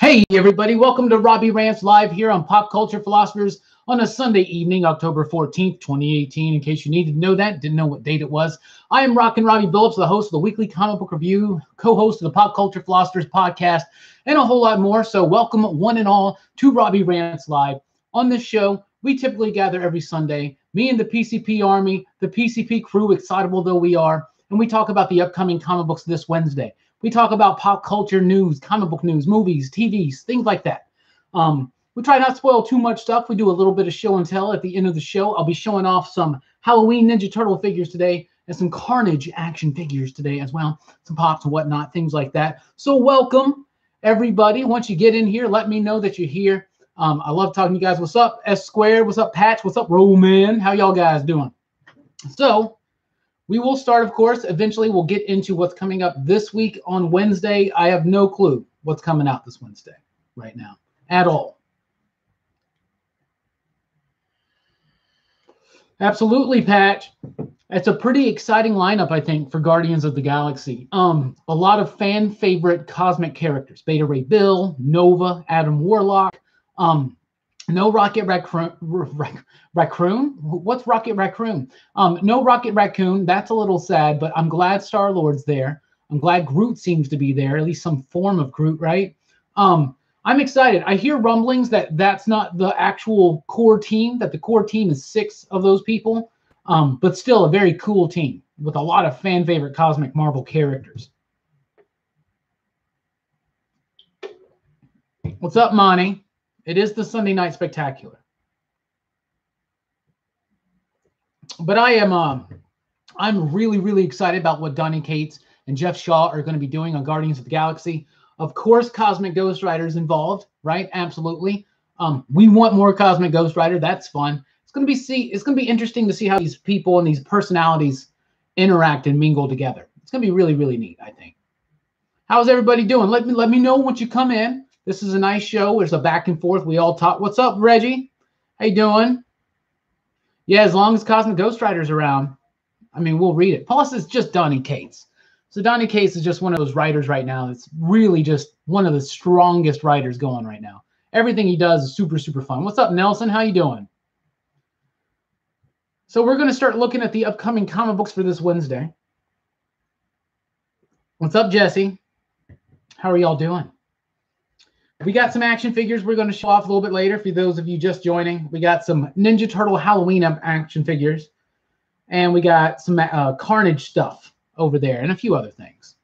Hey everybody, welcome to Robbie Rants live here on Pop Culture Philosophers on a Sunday evening, October 14th, 2018. In case you needed to know that, didn't know what date it was. I am Rockin Robbie Billups, the host of the weekly comic book review, co-host of the Pop Culture Philosophers podcast, and a whole lot more. So welcome one and all to Robbie Rants live. On this show, we typically gather every Sunday, me and the PCP Army, the PCP crew, excitable though we are, and we talk about the upcoming comic books this Wednesday. We talk about pop culture news, comic book news, movies, TVs, things like that. We try not to spoil too much stuff. We do a little bit of show and tell at the end of the show. I'll be showing off some Halloween Ninja Turtle figures today and some Carnage action figures today as well. Some pops and whatnot, things like that. So welcome, everybody. Once you get in here, let me know that you're here. I love talking to you guys. What's up, S Squared? What's up, Patch? What's up, Roman? How y'all guys doing? So we will start, of course. Eventually, we'll get into what's coming up this week on Wednesday. I have no clue what's coming out this Wednesday right now at all. Absolutely, Patch. It's a pretty exciting lineup, I think, for Guardians of the Galaxy. A lot of fan favorite cosmic characters: Beta Ray Bill, Nova, Adam Warlock. No Rocket Raccoon. What's Rocket Raccoon? No Rocket Raccoon. That's a little sad, but I'm glad Star-Lord's there. I'm glad Groot seems to be there, at least some form of Groot, right? I'm excited. I hear rumblings that that's not the actual core team, that the core team is 6 of those people, but still a very cool team with a lot of fan favorite cosmic Marvel characters. What's up, Monty? It is the Sunday Night Spectacular. But I'm really, really excited about what Donny Cates and Jeff Shaw are going to be doing on Guardians of the Galaxy. Of course, Cosmic Ghost Rider's involved, right? Absolutely. We want more Cosmic Ghost Rider. That's fun. It's going to be interesting to see how these people and these personalities interact and mingle together. It's going to be really, really neat, I think. How's everybody doing? Let me know once you come in. This is a nice show. There's a back and forth. We all talk. What's up, Reggie? How you doing? Yeah, as long as Cosmic Ghost Rider's around, I mean, we'll read it. Plus, it's just Donny Cates. So Donny Cates is just one of those writers right now that's really just one of the strongest writers going right now. Everything he does is super, super fun. What's up, Nelson? How you doing? So we're going to start looking at the upcoming comic books for this Wednesday. What's up, Jesse? How are y'all doing? We got some action figures we're going to show off a little bit later for those of you just joining. We got some Ninja Turtle Halloween action figures. And we got some Carnage stuff over there and a few other things.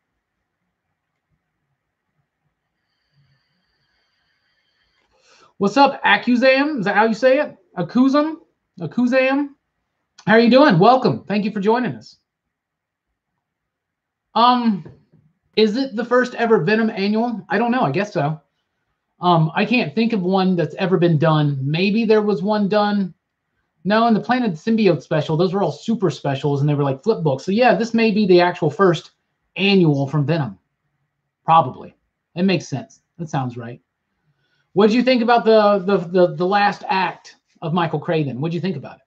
What's up, Accusam? Is that how you say it? Accusam? Accusam? How are you doing? Welcome. Thank you for joining us. Is it the first ever Venom annual? I don't know. I guess so. I can't think of one that's ever been done. Maybe there was one done. No, in the Planet Symbiote special, those were all super specials, and they were like flip books. So yeah, this may be the actual first annual from Venom. Probably. It makes sense. That sounds right. What did you think about the last act of Michael Craven? What did you think about it?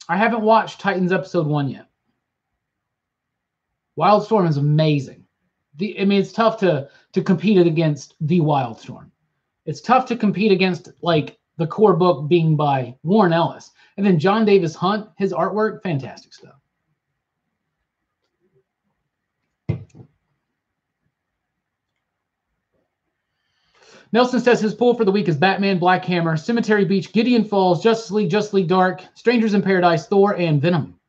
I haven't watched Titans episode 1 yet. Wildstorm is amazing. I mean, it's tough to compete it against the Wildstorm. It's tough to compete against, like, the core book being by Warren Ellis. And then John Davis Hunt, his artwork, fantastic stuff. Nelson says his pull for the week is Batman, Black Hammer, Cemetery Beach, Gideon Falls, Justice League Dark, Strangers in Paradise, Thor, and Venom.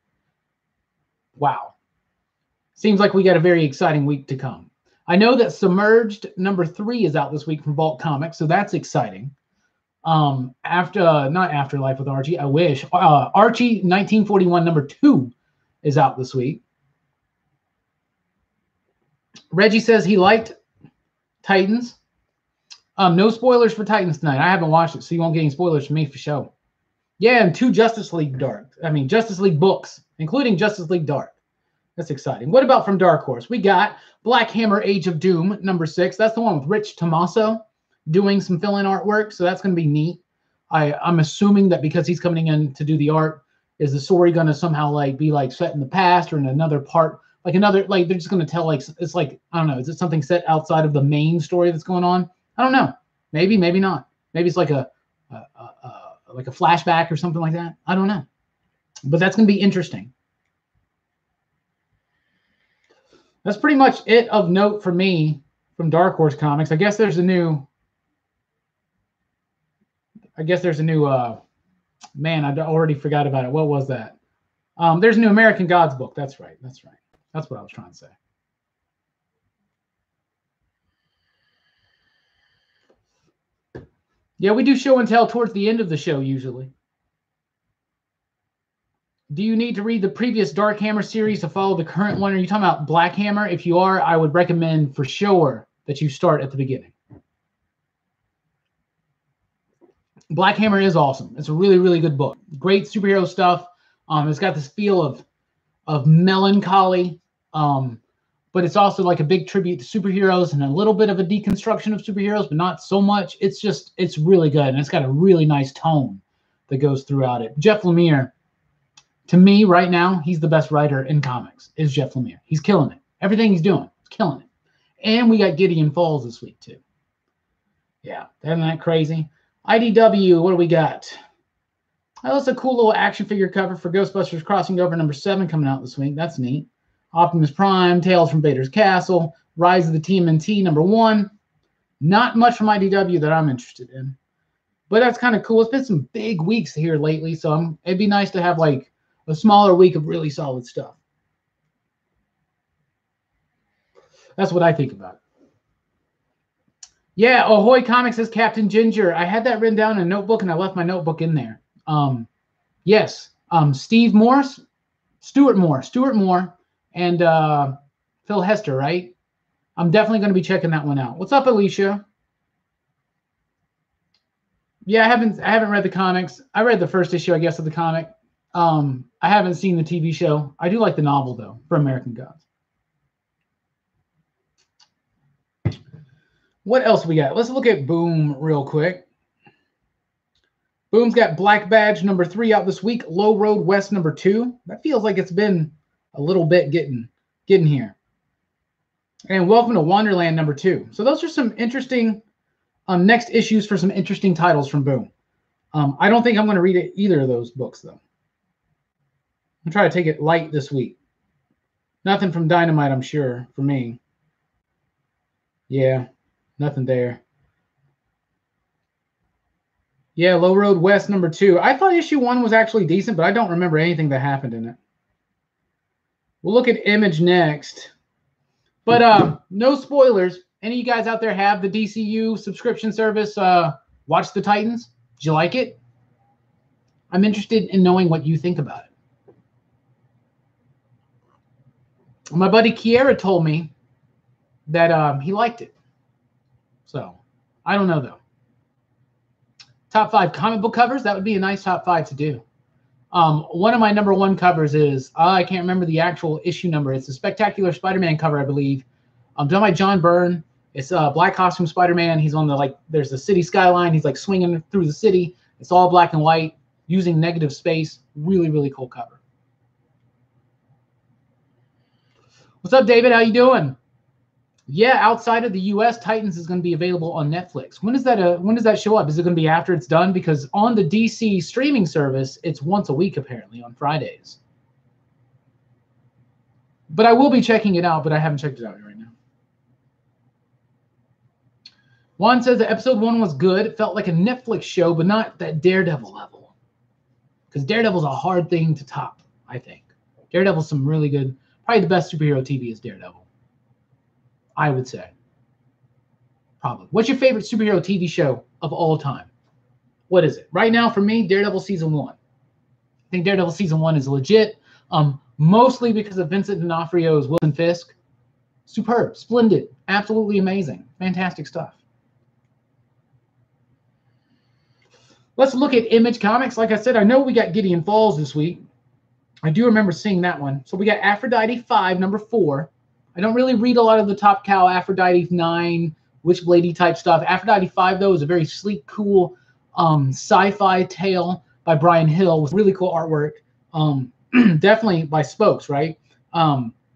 Wow. Seems like we got a very exciting week to come. I know that Submerged #3 is out this week from Vault Comics, so that's exciting. Not Afterlife with Archie, I wish. Archie 1941 #2 is out this week. Reggie says he liked Titans. No spoilers for Titans tonight. I haven't watched it, so you won't get any spoilers from me for sure. Yeah, and 2 Justice League books, including Justice League Dark. That's exciting. What about from Dark Horse? We got Black Hammer Age of Doom #6. That's the one with Rich Tommaso doing some fill-in artwork, so that's going to be neat. I'm assuming that because he's coming in to do the art, is the story going to somehow be set in the past or in another part like another, like they're just going to tell, like, it's like, I don't know, is it something set outside of the main story that's going on? I don't know. Maybe, maybe not. Maybe it's like a flashback or something like that. I don't know. But that's going to be interesting. That's pretty much it of note for me from Dark Horse Comics. I guess there's a new man, I already forgot about it. What was that? There's a new American Gods book. That's right. That's right. That's what I was trying to say. Yeah, we do show and tell towards the end of the show usually. Do you need to read the previous Dark Hammer series to follow the current one? Are you talking about Black Hammer? If you are, I would recommend for sure that you start at the beginning. Black Hammer is awesome. It's a really, really good book. Great superhero stuff. It's got this feel of melancholy, but it's also like a big tribute to superheroes and a little bit of a deconstruction of superheroes, but not so much. It's really good, and it's got a really nice tone that goes throughout it. Jeff Lemire, to me right now, he's the best writer in comics, is Jeff Lemire. He's killing it. Everything he's doing, he's killing it. And we got Gideon Falls this week, too. Yeah, isn't that crazy? IDW, what do we got? Oh, that's a cool little action figure cover for Ghostbusters Crossing Over #7 coming out this week. That's neat. Optimus Prime, Tales from Vader's Castle, Rise of the TMNT #1. Not much from IDW that I'm interested in. But that's kind of cool. It's been some big weeks here lately, so it'd be nice to have like a smaller week of really solid stuff. That's what I think about it. Yeah, Ahoy Comics says Captain Ginger. I had that written down in a notebook, and I left my notebook in there. Yes, Stuart Moore, and Phil Hester, right? I'm definitely going to be checking that one out. What's up, Alicia? Yeah, I haven't read the comics. I read the first issue, I guess, of the comic. I haven't seen the TV show. I do like the novel, though, for American Gods. What else we got? Let's look at Boom real quick. Boom's got Black Badge #3 out this week. Low Road West #2. That feels like it's been a little bit getting here. And Welcome to Wonderland #2. So those are some interesting next issues for some interesting titles from Boom. I don't think I'm going to read either of those books, though. I'm trying to take it light this week. Nothing from Dynamite, I'm sure, for me. Yeah, nothing there. Yeah, Low Road West #2. I thought issue 1 was actually decent, but I don't remember anything that happened in it. We'll look at Image next. But no spoilers. Any of you guys out there have the DCU subscription service? Watch the Titans? Did you like it? I'm interested in knowing what you think about it. My buddy Kiera told me that he liked it. So, I don't know, though. Top 5 comic book covers. That would be a nice top 5 to do. One of my #1 covers is, I can't remember the actual issue number. It's a Spectacular Spider-Man cover, I believe. Done by John Byrne. It's a black costume Spider-Man. He's on the, there's a city skyline. He's swinging through the city. It's all black and white using negative space. Really, really cool cover. What's up, David? How you doing? Yeah, outside of the U.S., Titans is going to be available on Netflix. When does that show up? Is it going to be after it's done? Because on the DC streaming service, it's once a week, apparently, on Fridays. But I will be checking it out, but I haven't checked it out right now. Juan says that episode 1 was good. It felt like a Netflix show, but not that Daredevil level. Because Daredevil's a hard thing to top, I think. Daredevil's some really good, probably the best superhero TV is Daredevil. I would say. Probably. What's your favorite superhero TV show of all time? What is it? Right now, for me, Daredevil Season 1. I think Daredevil Season 1 is legit. Mostly because of Vincent D'Onofrio's Wilson Fisk. Superb. Splendid. Absolutely amazing. Fantastic stuff. Let's look at Image Comics. Like I said, I know we got Gideon Falls this week. I do remember seeing that one. So we got Aphrodite 5, #4. I don't really read a lot of the Top Cow, Aphrodite 9, Witchblade type stuff. Aphrodite 5, though, is a very sleek, cool sci-fi tale by Brian Hill with really cool artwork. Definitely by Spokes, right?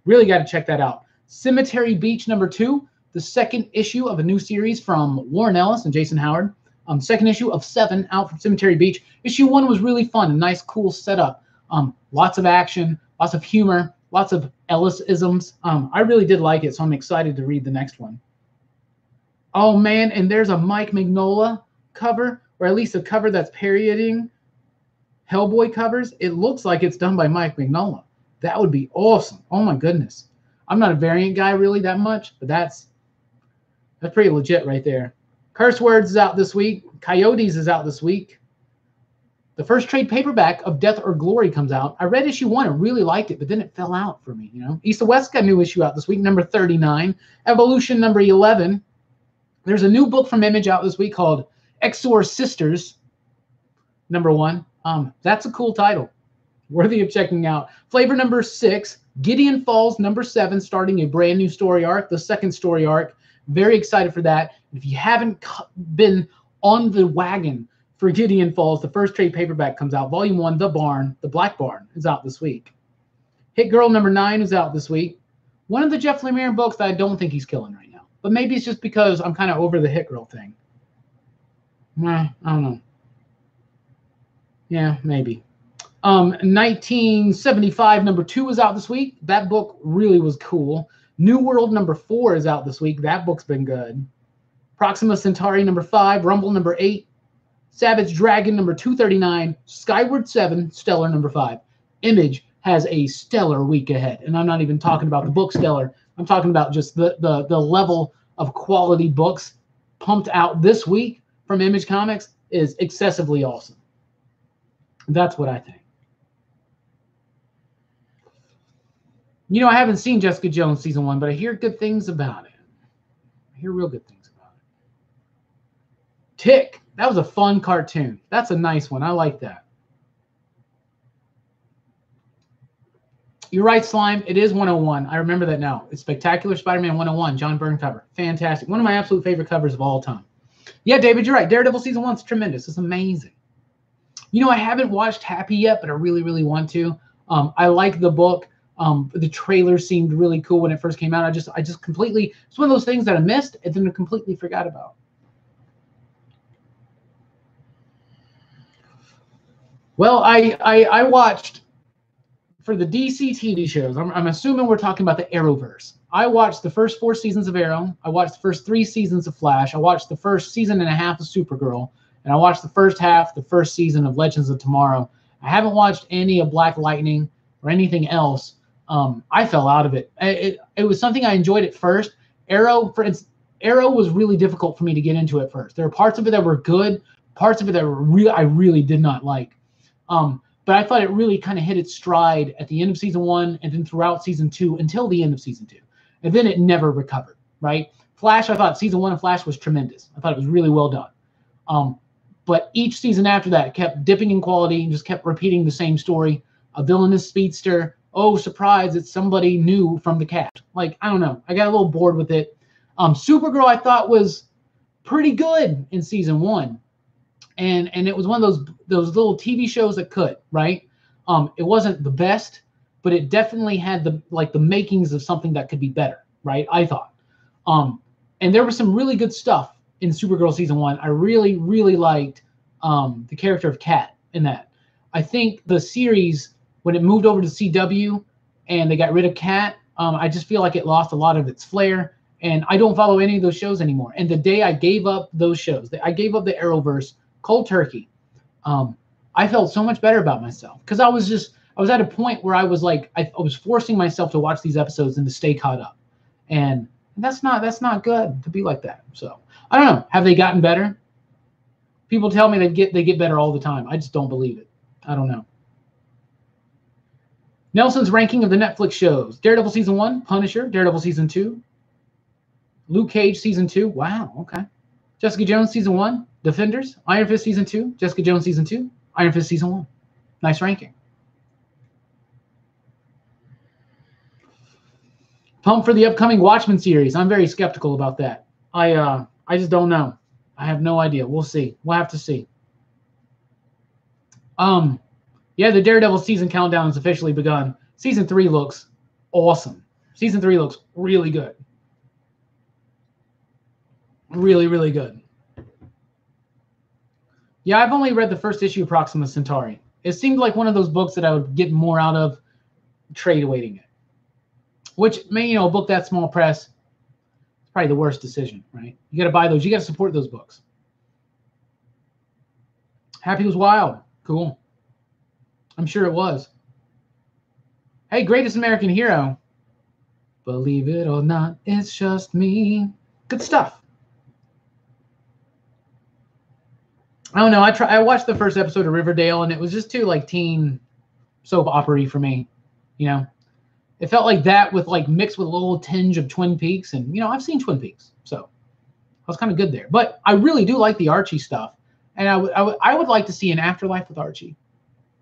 Really got to check that out. Cemetery Beach #2, the second issue of a new series from Warren Ellis and Jason Howard. Second issue of 7 out from Cemetery Beach. Issue 1 was really fun, a nice, cool setup. Lots of action, lots of humor, lots of Ellis-isms. I really did like it, so I'm excited to read the next one. Oh, man, and there's a Mike Mignola cover, or at least a cover that's parodying Hellboy covers. It looks like it's done by Mike Mignola. That would be awesome. Oh, my goodness. I'm not a variant guy really that much, but that's pretty legit right there. Curse Words is out this week. Coyotes is out this week. The first trade paperback of Death or Glory comes out. I read issue 1 and really liked it, but then it fell out for me, you know. East to West got a new issue out this week, number 39. Evolution number 11. There's a new book from Image out this week called Exor Sisters, number 1. That's a cool title. Worthy of checking out. Flavor number 6. Gideon Falls number 7, starting a brand new story arc, the second story arc. Very excited for that. If you haven't been on the wagon for Gideon Falls, the first trade paperback comes out. Volume 1, The Barn, The Black Barn, is out this week. Hit Girl number 9 is out this week. One of the Jeff Lemire books that I don't think he's killing right now. But maybe it's just because I'm kind of over the Hit Girl thing. I don't know. Yeah, maybe. 1975 number 2 is out this week. That book really was cool. New World number 4 is out this week. That book's been good. Proxima Centauri number 5. Rumble number 8. Savage Dragon number 239. Skyward 7. Stellar number 5. Image has a stellar week ahead. And I'm not even talking about the book stellar. I'm talking about just the level of quality books pumped out this week from Image Comics is excessively awesome. That's what I think. You know, I haven't seen Jessica Jones season 1, but I hear good things about it. I hear real good things about it. Tick. That was a fun cartoon. That's a nice one. I like that. You're right, Slime. It is 101. I remember that now. It's Spectacular Spider-Man 101, John Byrne cover. Fantastic. One of my absolute favorite covers of all time. Yeah, David, you're right. Daredevil season 1 is tremendous. It's amazing. You know, I haven't watched Happy yet, but I really, really want to. I like the book. The trailer seemed really cool when it first came out. I just completely, it's one of those things that I missed and then I completely forgot about. Well, I watched, for the DC TV shows, I'm assuming we're talking about the Arrowverse. I watched the first 4 seasons of Arrow. I watched the first 3 seasons of Flash. I watched the first season and a half of Supergirl. And I watched the first season of Legends of Tomorrow. I haven't watched any of Black Lightning or anything else. I fell out of it. It was something I enjoyed at first. Arrow was really difficult for me to get into at first. There were parts of it that were good, parts of it that were I really did not like. But I thought it really kind of hit its stride at the end of season 1 and then throughout season 2 until the end of season 2. And then it never recovered, right? Flash, I thought season 1 of Flash was tremendous. I thought it was really well done. But each season after that kept dipping in quality and just kept repeating the same story. A villainous speedster. Oh, surprise, it's somebody new from the cast. Like, I don't know. I got a little bored with it. Supergirl, I thought, was pretty good in season 1. And it was one of those little TV shows that could, right? It wasn't the best, but it definitely had the makings of something that could be better, right? I thought. And there was some really good stuff in Supergirl season 1. I really, really liked the character of Kat in that. I think the series, when it moved over to CW and they got rid of Kat, I just feel like it lost a lot of its flair. And I don't follow any of those shows anymore. And the day I gave up those shows, I gave up the Arrowverse cold turkey, I felt so much better about myself because I was at a point where I was like, I was forcing myself to watch these episodes and to stay caught up. And that's not good to be like that. So I don't know. Have they gotten better? People tell me they get better all the time. I just don't believe it. I don't know. Nelson's ranking of the Netflix shows: Daredevil season 1, Punisher, Daredevil season 2, Luke Cage season 2. Wow, okay. Jessica Jones season 1, Defenders, Iron Fist season 2, Jessica Jones season 2, Iron Fist season 1. Nice ranking. Pumped for the upcoming Watchmen series. I'm very skeptical about that. I just don't know. I have no idea. We'll see. We'll have to see. Yeah, the Daredevil season countdown has officially begun. Season 3 looks awesome. Season 3 looks really good. Really, really good. Yeah, I've only read the first issue of Proxima Centauri. It seemed like one of those books that I would get more out of trade weighting it. Which, a book that small press, it's probably the worst decision, right? You got to buy those. You got to support those books. Happy was wild. Cool. I'm sure it was. Hey, Greatest American Hero. Believe it or not, it's just me. Good stuff. I don't know. I watched the first episode of Riverdale, and it was just too like teen soap opera-y for me. It felt like that with like mixed with a little tinge of Twin Peaks, and I've seen Twin Peaks, so I was kind of good there. But I really do like the Archie stuff, and I would like to see an Afterlife with Archie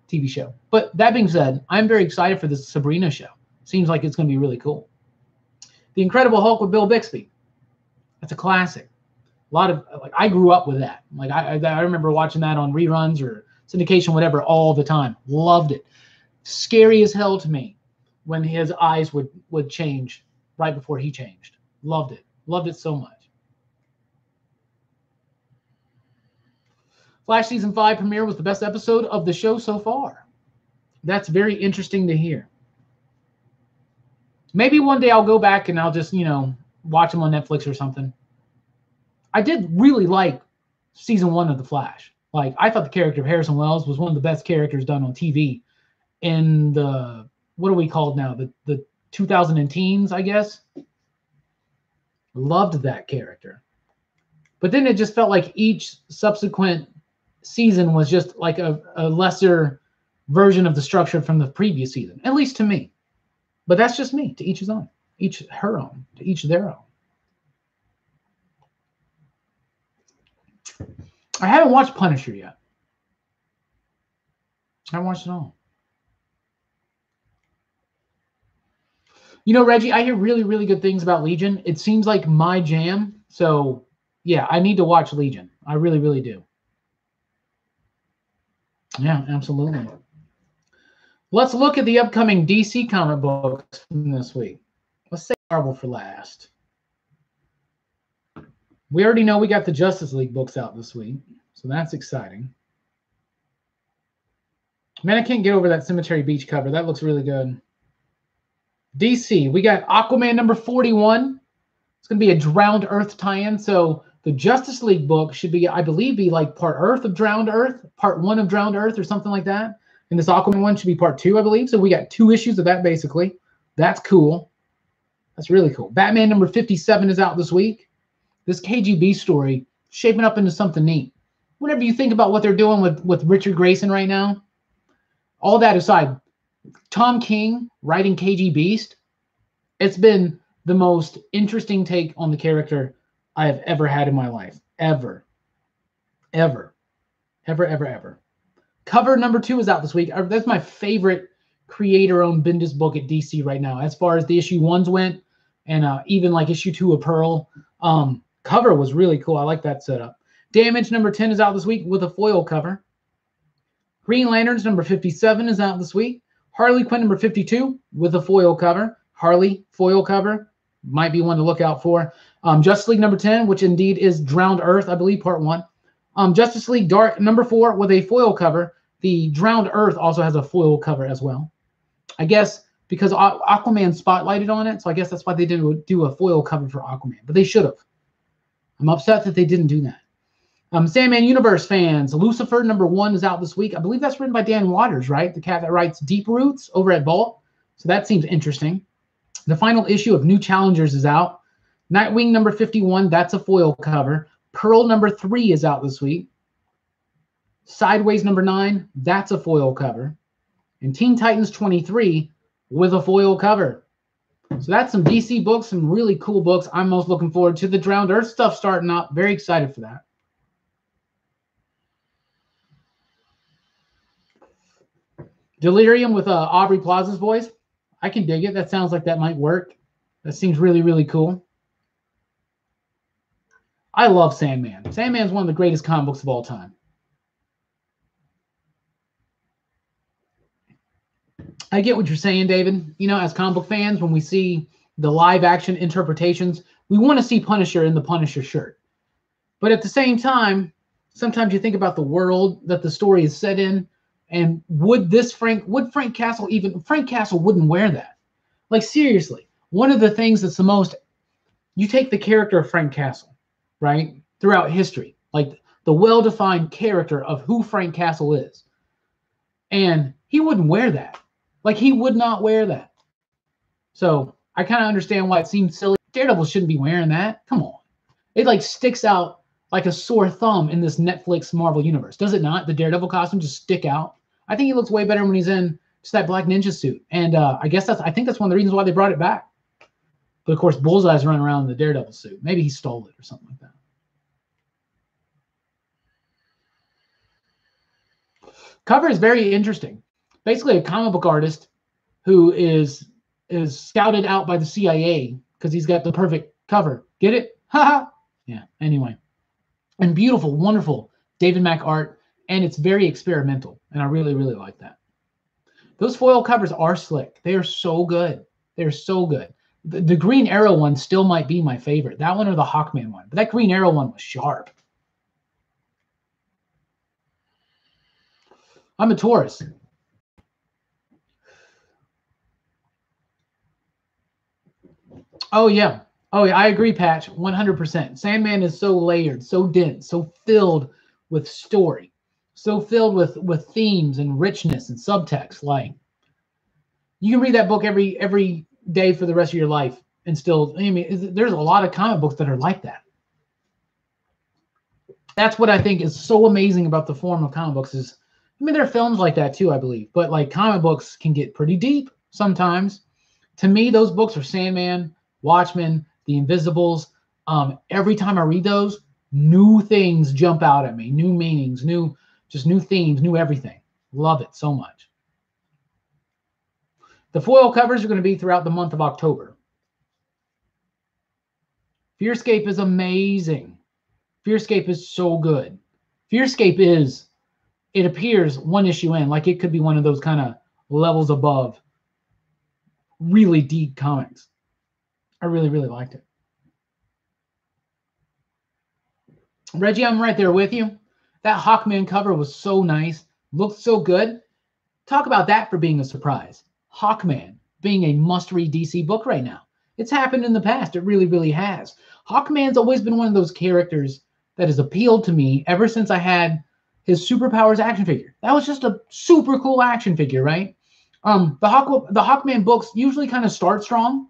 TV show. But that being said, I'm very excited for this Sabrina show. Seems like it's going to be really cool. The Incredible Hulk with Bill Bixby. That's a classic. A lot of I grew up with that. Like I remember watching that on reruns or syndication, whatever, all the time. Loved it. Scary as hell to me when his eyes would change right before he changed. Loved it. Loved it so much. Flash Season 5 premiere was the best episode of the show so far. That's very interesting to hear. Maybe one day I'll go back and I'll just, watch them on Netflix or something. I did really like Season 1 of The Flash. Like, I thought the character of Harrison Wells was one of the best characters done on TV in the, what are we called now? The 2010s, I guess. Loved that character. But then it just felt like each subsequent season was just like a lesser version of the structure from the previous season, at least to me. But that's just me. To each his own. Each her own. To each their own. I haven't watched Punisher yet. I haven't watched it all. Reggie, I hear really, really good things about Legion. It seems like my jam. So, yeah, I need to watch Legion. I really, really do. Yeah, absolutely. Let's look at the upcoming DC comic books from this week. Let's say Marvel for last. We already know we got the Justice League books out this week, so that's exciting. Man, I can't get over that Cemetery Beach cover. That looks really good. DC, we got Aquaman number 41. It's going to be a Drowned Earth tie-in, so the Justice League book should be, I believe, be like part Earth of Drowned Earth, part 1 of Drowned Earth or something like that. And this Aquaman one should be part 2, I believe. So we got 2 issues of that, basically. That's cool. That's really cool. Batman number 57 is out this week. This KGB story shaping up into something neat. Whatever you think about what they're doing with Richard Grayson right now, all that aside, Tom King writing KG Beast, it's been the most interesting take on the character I have ever had in my life. Ever. Ever. Ever, ever, ever. Cover number 2 is out this week. That's my favorite creator-owned Bendis book at DC right now, as far as the issue 1s went, and even like issue 2 of Pearl. Cover was really cool. I like that setup. Damage number 10 is out this week with a foil cover. Green Lanterns number 57 is out this week. Harley Quinn number 52 with a foil cover. Harley foil cover might be one to look out for. Justice League number 10, which indeed is Drowned Earth, I believe, part 1. Justice League Dark number 4 with a foil cover. The Drowned Earth also has a foil cover as well. I guess because Aquaman spotlighted on it, so I guess that's why they didn't do a foil cover for Aquaman. But they should have. I'm upset that they didn't do that. Sandman Universe fans, Lucifer number 1 is out this week. I believe that's written by Dan Waters, right? The cat that writes Deep Roots over at Vault. So that seems interesting. The final issue of New Challengers is out. Nightwing number 51, that's a foil cover. Pearl number 3 is out this week. Sideways number 9, that's a foil cover. And Teen Titans 23 with a foil cover. So that's some DC books, some really cool books. I'm most looking forward to the Drowned Earth stuff starting up. Very excited for that. Delirium with Aubrey Plaza's voice. I can dig it. That sounds like that might work. That seems really, really cool. I love Sandman. Sandman's one of the greatest comic books of all time. I get what you're saying, David. As comic book fans, when we see the live action interpretations, we want to see Punisher in the Punisher shirt. But at the same time, sometimes you think about the world that the story is set in, and would Frank Castle Frank Castle wouldn't wear that. Like, seriously, one of the things that's the most, you take the character of Frank Castle, right, throughout history, like the well-defined character of who Frank Castle is, and he wouldn't wear that. Like, he would not wear that. So I kind of understand why it seems silly. Daredevil shouldn't be wearing that. Come on. It like sticks out like a sore thumb in this Netflix Marvel universe. Does it not? The Daredevil costume just stick out. I think he looks way better when he's in just that black ninja suit. And I think that's one of the reasons why they brought it back. But of course, Bullseye's running around in the Daredevil suit. Maybe he stole it or something like that. Cover is very interesting. Basically, a comic book artist who is scouted out by the CIA because he's got the perfect cover. Get it? Haha. Yeah. Anyway, and beautiful, wonderful David Mack art, and it's very experimental, and I really, really like that. Those foil covers are slick. They are so good. They're so good. The Green Arrow one still might be my favorite. That one or the Hawkman one, but that Green Arrow one was sharp. I'm a Taurus. Oh, yeah. Oh, yeah, I agree, Patch, 100%. Sandman is so layered, so dense, so filled with story, so filled with themes and richness and subtext. Like, you can read that book every day for the rest of your life and still, I mean, there's a lot of comic books that are like that. That's what I think is so amazing about the form of comic books is, I mean, there are films like that too, I believe, but like comic books can get pretty deep sometimes. To me, those books are Sandman, Watchmen, The Invisibles. Every time I read those, new things jump out at me, new meanings, new themes, new everything. Love it so much. The foil covers are going to be throughout the month of October. Fearscape is amazing. Fearscape is so good. Fearscape is, it appears one issue in, like it could be one of those kind of levels above really deep comics. I really, really liked it. Reggie, I'm right there with you. That Hawkman cover was so nice. Looked so good. Talk about that for being a surprise. Hawkman being a must-read DC book right now. It's happened in the past. It really, really has. Hawkman's always been one of those characters that has appealed to me ever since I had his Superpowers action figure. That was just a super cool action figure, right? The Hawkman books usually kind of start strong,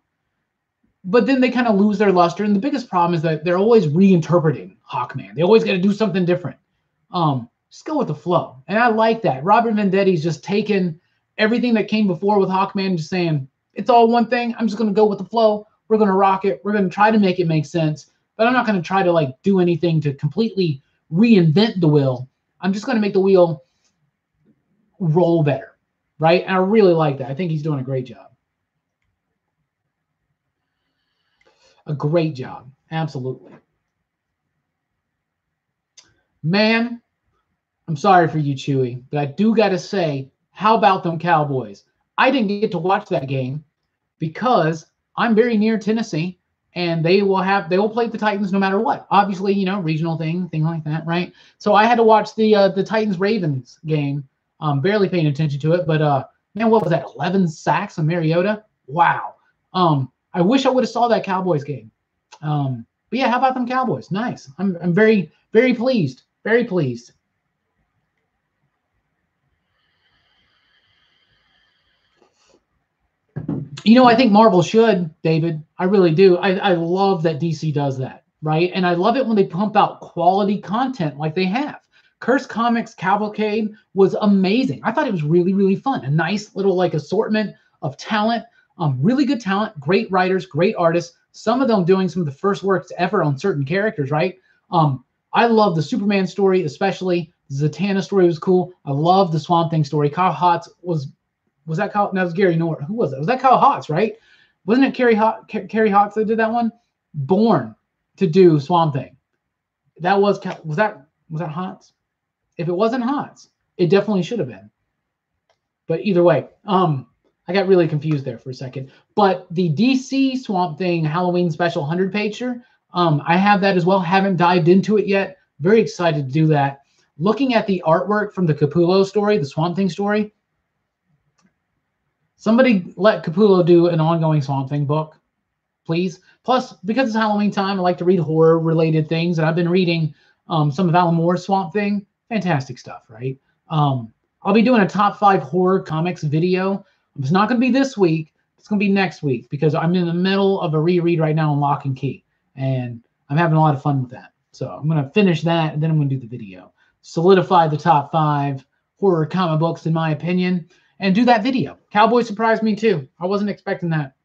but then they kind of lose their luster. And the biggest problem is that they're always reinterpreting Hawkman. They always got to do something different. Just go with the flow. And I like that. Robert Venditti's just taken everything that came before with Hawkman and just saying, it's all one thing. I'm just going to go with the flow. We're going to rock it. We're going to try to make it make sense. But I'm not going to try to like do anything to completely reinvent the wheel. I'm just going to make the wheel roll better. Right? And I really like that. I think he's doing a great job. A great job. Absolutely. Man, I'm sorry for you, Chewy, but I do got to say, how about them Cowboys? I didn't get to watch that game because I'm very near Tennessee, and they will play the Titans no matter what. Obviously, you know, regional thing like that, right? So I had to watch the Titans-Ravens game. Barely paying attention to it, but man, what was that? 11 sacks on Mariota? Wow. I wish I would have saw that Cowboys game. But yeah, how about them Cowboys? Nice. I'm very, very pleased. Very pleased. You know, I think Marvel should, David. I really do. I love that DC does that, right? And I love it when they pump out quality content like they have. Curse Comics Cavalcade was amazing. I thought it was really, really fun. A nice little like assortment of talent, really good talent, great writers, great artists. Some of them doing some of the first works ever on certain characters, right? I love the Superman story, especially. The Zatanna story was cool. I love the Swamp Thing story. Kyle Hotz was that Kyle? No, it was Gary Nord. Who was it? Was that Kyle Hotz, right? Wasn't it Carrie Hotz that did that one? Born to do Swamp Thing. That was that Hotz? If it wasn't Hotz, it definitely should have been. But either way, I got really confused there for a second. But the DC Swamp Thing Halloween special 100-pager, I have that as well. Haven't dived into it yet. Very excited to do that. Looking at the artwork from the Capullo story, the Swamp Thing story, somebody let Capullo do an ongoing Swamp Thing book, please. Plus, because it's Halloween time, I like to read horror-related things, and I've been reading some of Alan Moore's Swamp Thing. Fantastic stuff, right? I'll be doing a top 5 horror comics video. It's not going to be this week. It's going to be next week because I'm in the middle of a reread right now on Lock and Key, and I'm having a lot of fun with that. So I'm going to finish that, and then I'm going to do the video. Solidify the top 5 horror comic books, in my opinion, and do that video. Cowboy surprised me, too. I wasn't expecting that.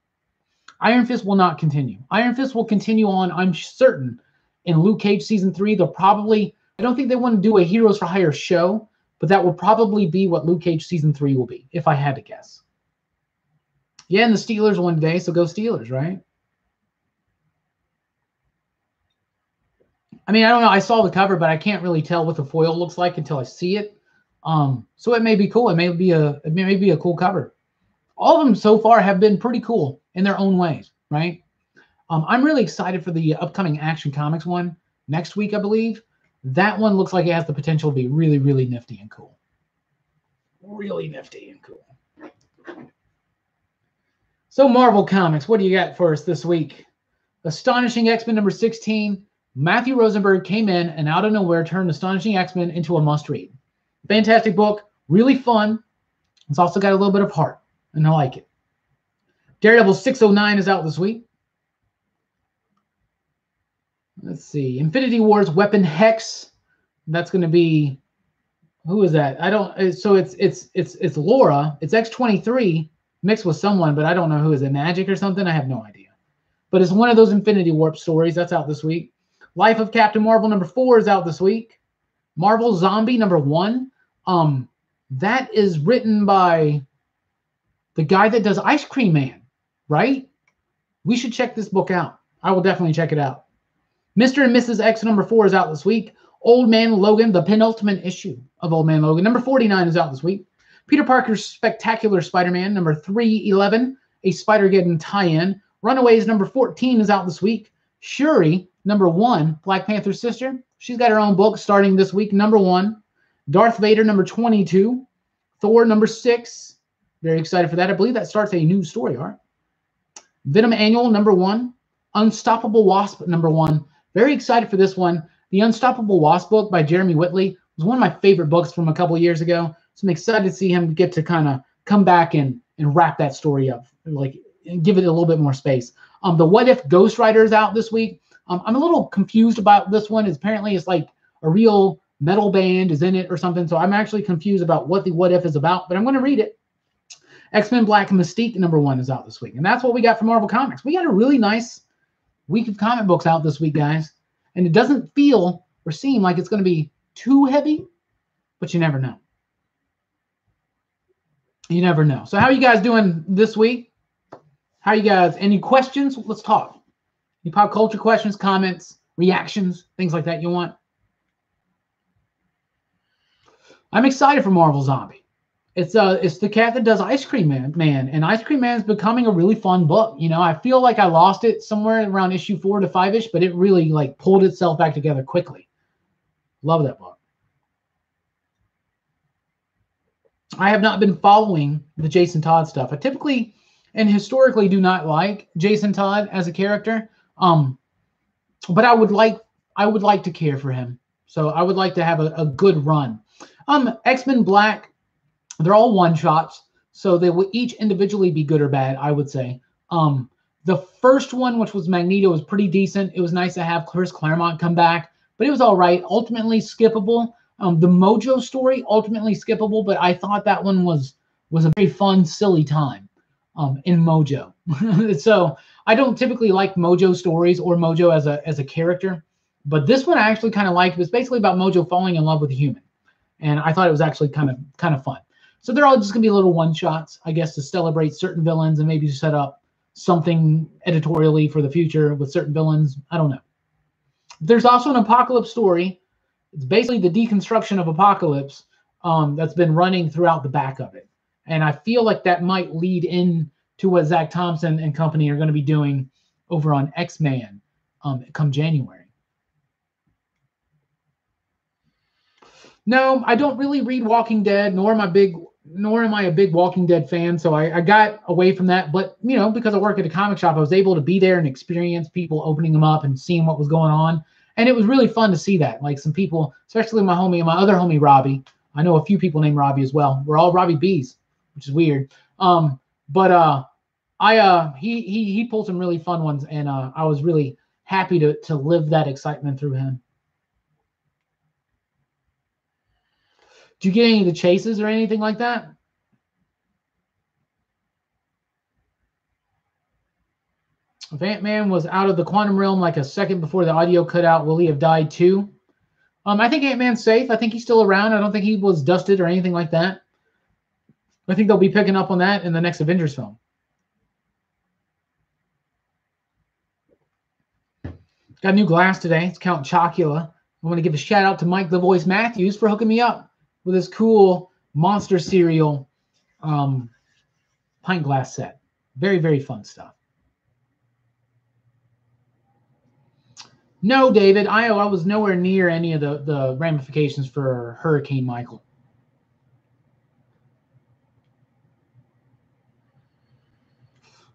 Iron Fist will not continue. Iron Fist will continue on, I'm certain, in Luke Cage Season 3. They'll probably, I don't think they want to do a Heroes for Hire show, but that will probably be what Luke Cage Season 3 will be, if I had to guess. Yeah, and the Steelers won today, so go Steelers, right? I mean, I don't know. I saw the cover, but I can't really tell what the foil looks like until I see it. So it may be cool. It may be a cool cover. All of them so far have been pretty cool in their own ways, right? I'm really excited for the upcoming Action Comics one next week, I believe. That one looks like it has the potential to be really, really nifty and cool. Really nifty and cool. So Marvel Comics, what do you got for us this week? Astonishing X-Men number 16. Matthew Rosenberg came in and out of nowhere turned Astonishing X-Men into a must-read. Fantastic book, really fun. It's also got a little bit of heart, and I like it. Daredevil 609 is out this week. Let's see. Infinity Wars Weapon Hex. That's going to be, who is that? I don't. So it's Laura. It's X-23 mixed with someone, but I don't know who is it. Magic or something? I have no idea. But it's one of those Infinity Warp stories that's out this week. Life of Captain Marvel number 4 is out this week. Marvel Zombie number 1. That is written by the guy that does Ice Cream Man, right? We should check this book out. I will definitely check it out. Mr. and Mrs. X number 4 is out this week. Old Man Logan, the penultimate issue of Old Man Logan, number 49 is out this week. Peter Parker's Spectacular Spider-Man, number 311, a Spider-Geddon tie-in. Runaways, number 14 is out this week. Shuri, number 1, Black Panther's sister. She's got her own book starting this week, number 1. Darth Vader, number 22. Thor, number 6. Very excited for that. I believe that starts a new story arc. Venom Annual, number 1. Unstoppable Wasp, number 1. Very excited for this one. The Unstoppable Wasp book by Jeremy Whitley was one of my favorite books from a couple of years ago. So I'm excited to see him get to kind of come back and wrap that story up, like give it a little bit more space. The What If Ghost Rider is out this week. I'm a little confused about this one. Apparently it's like a real metal band is in it or something. So I'm actually confused about what the What If is about, but I'm going to read it. X-Men Black Mystique number 1 is out this week. And that's what we got from Marvel Comics. We got a really nice week of comic books out this week, guys. And it doesn't feel or seem like it's going to be too heavy, but you never know. You never know. So how are you guys doing this week? How are you guys? Any questions? Let's talk. Any pop culture questions, comments, reactions, things like that you want? I'm excited for Marvel Zombie. It's the cat that does Ice Cream Man, and Ice Cream Man is becoming a really fun book. You know, I feel like I lost it somewhere around issue 4 to 5-ish, but it really like pulled itself back together quickly. Love that book. I have not been following the Jason Todd stuff. I typically and historically do not like Jason Todd as a character, but I would like to care for him. So I would like to have a good run. X-Men Black, they're all one-shots, so they will each individually be good or bad, I would say. The first one, which was Magneto, was pretty decent. It was nice to have Chris Claremont come back, but it was all right. Ultimately skippable. The Mojo story, ultimately skippable, but I thought that one was a very fun, silly time in Mojo. So I don't typically like Mojo stories or Mojo as a character, but this one I actually kind of liked. It was basically about Mojo falling in love with a human, and I thought it was actually kind of fun. So they're all just gonna be little one-shots, I guess, to celebrate certain villains and maybe set up something editorially for the future with certain villains. I don't know. There's also an Apocalypse story. It's basically the deconstruction of Apocalypse that's been running throughout the back of it. And I feel like that might lead in to what Zach Thompson and company are going to be doing over on X-Man come January. No, I don't really read Walking Dead, nor am I a big Walking Dead fan. So I got away from that. But, you know, because I work at a comic shop, I was able to be there and experience people opening them up and seeing what was going on. And it was really fun to see that. Like some people, especially my other homie, Robbie. I know a few people named Robbie as well. We're all Robbie B's, which is weird. He pulled some really fun ones, and I was really happy to live that excitement through him. Do you get any of the chases or anything like that? If Ant-Man was out of the quantum realm like a second before the audio cut out, will he have died too? I think Ant-Man's safe. I think he's still around. I don't think he was dusted or anything like that. I think they'll be picking up on that in the next Avengers film. Got new glass today. It's Count Chocula. I want to give a shout out to Mike the Voice Matthews for hooking me up with this cool Monster Cereal pint glass set. Very, very fun stuff. No, David, I was nowhere near any of the ramifications for Hurricane Michael.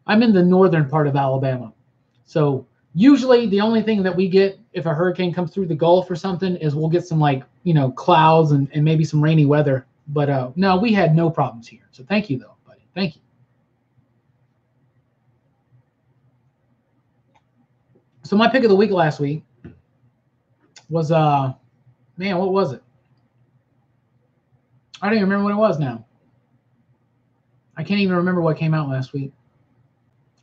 I'm in the northern part of Alabama. So usually the only thing that we get if a hurricane comes through the Gulf or something is we'll get some clouds and maybe some rainy weather. But no, we had no problems here. So thank you though, buddy. Thank you. So my pick of the week last week was, man, what was it? I don't even remember what it was now. I can't even remember what came out last week.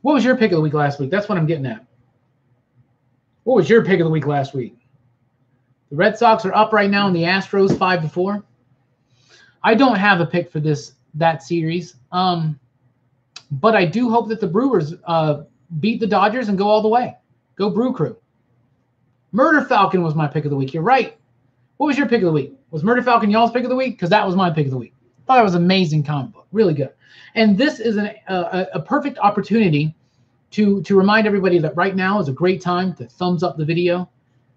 What was your pick of the week last week? That's what I'm getting at. What was your pick of the week last week? The Red Sox are up right now and the Astros 5-4. I don't have a pick for that series. But I do hope that the Brewers beat the Dodgers and go all the way. Go Brew Crew. Murder Falcon was my pick of the week. You're right. What was your pick of the week? Was Murder Falcon y'all's pick of the week? Because that was my pick of the week. I thought it was an amazing comic book. Really good. And this is a perfect opportunity to remind everybody that right now is a great time to thumbs up the video.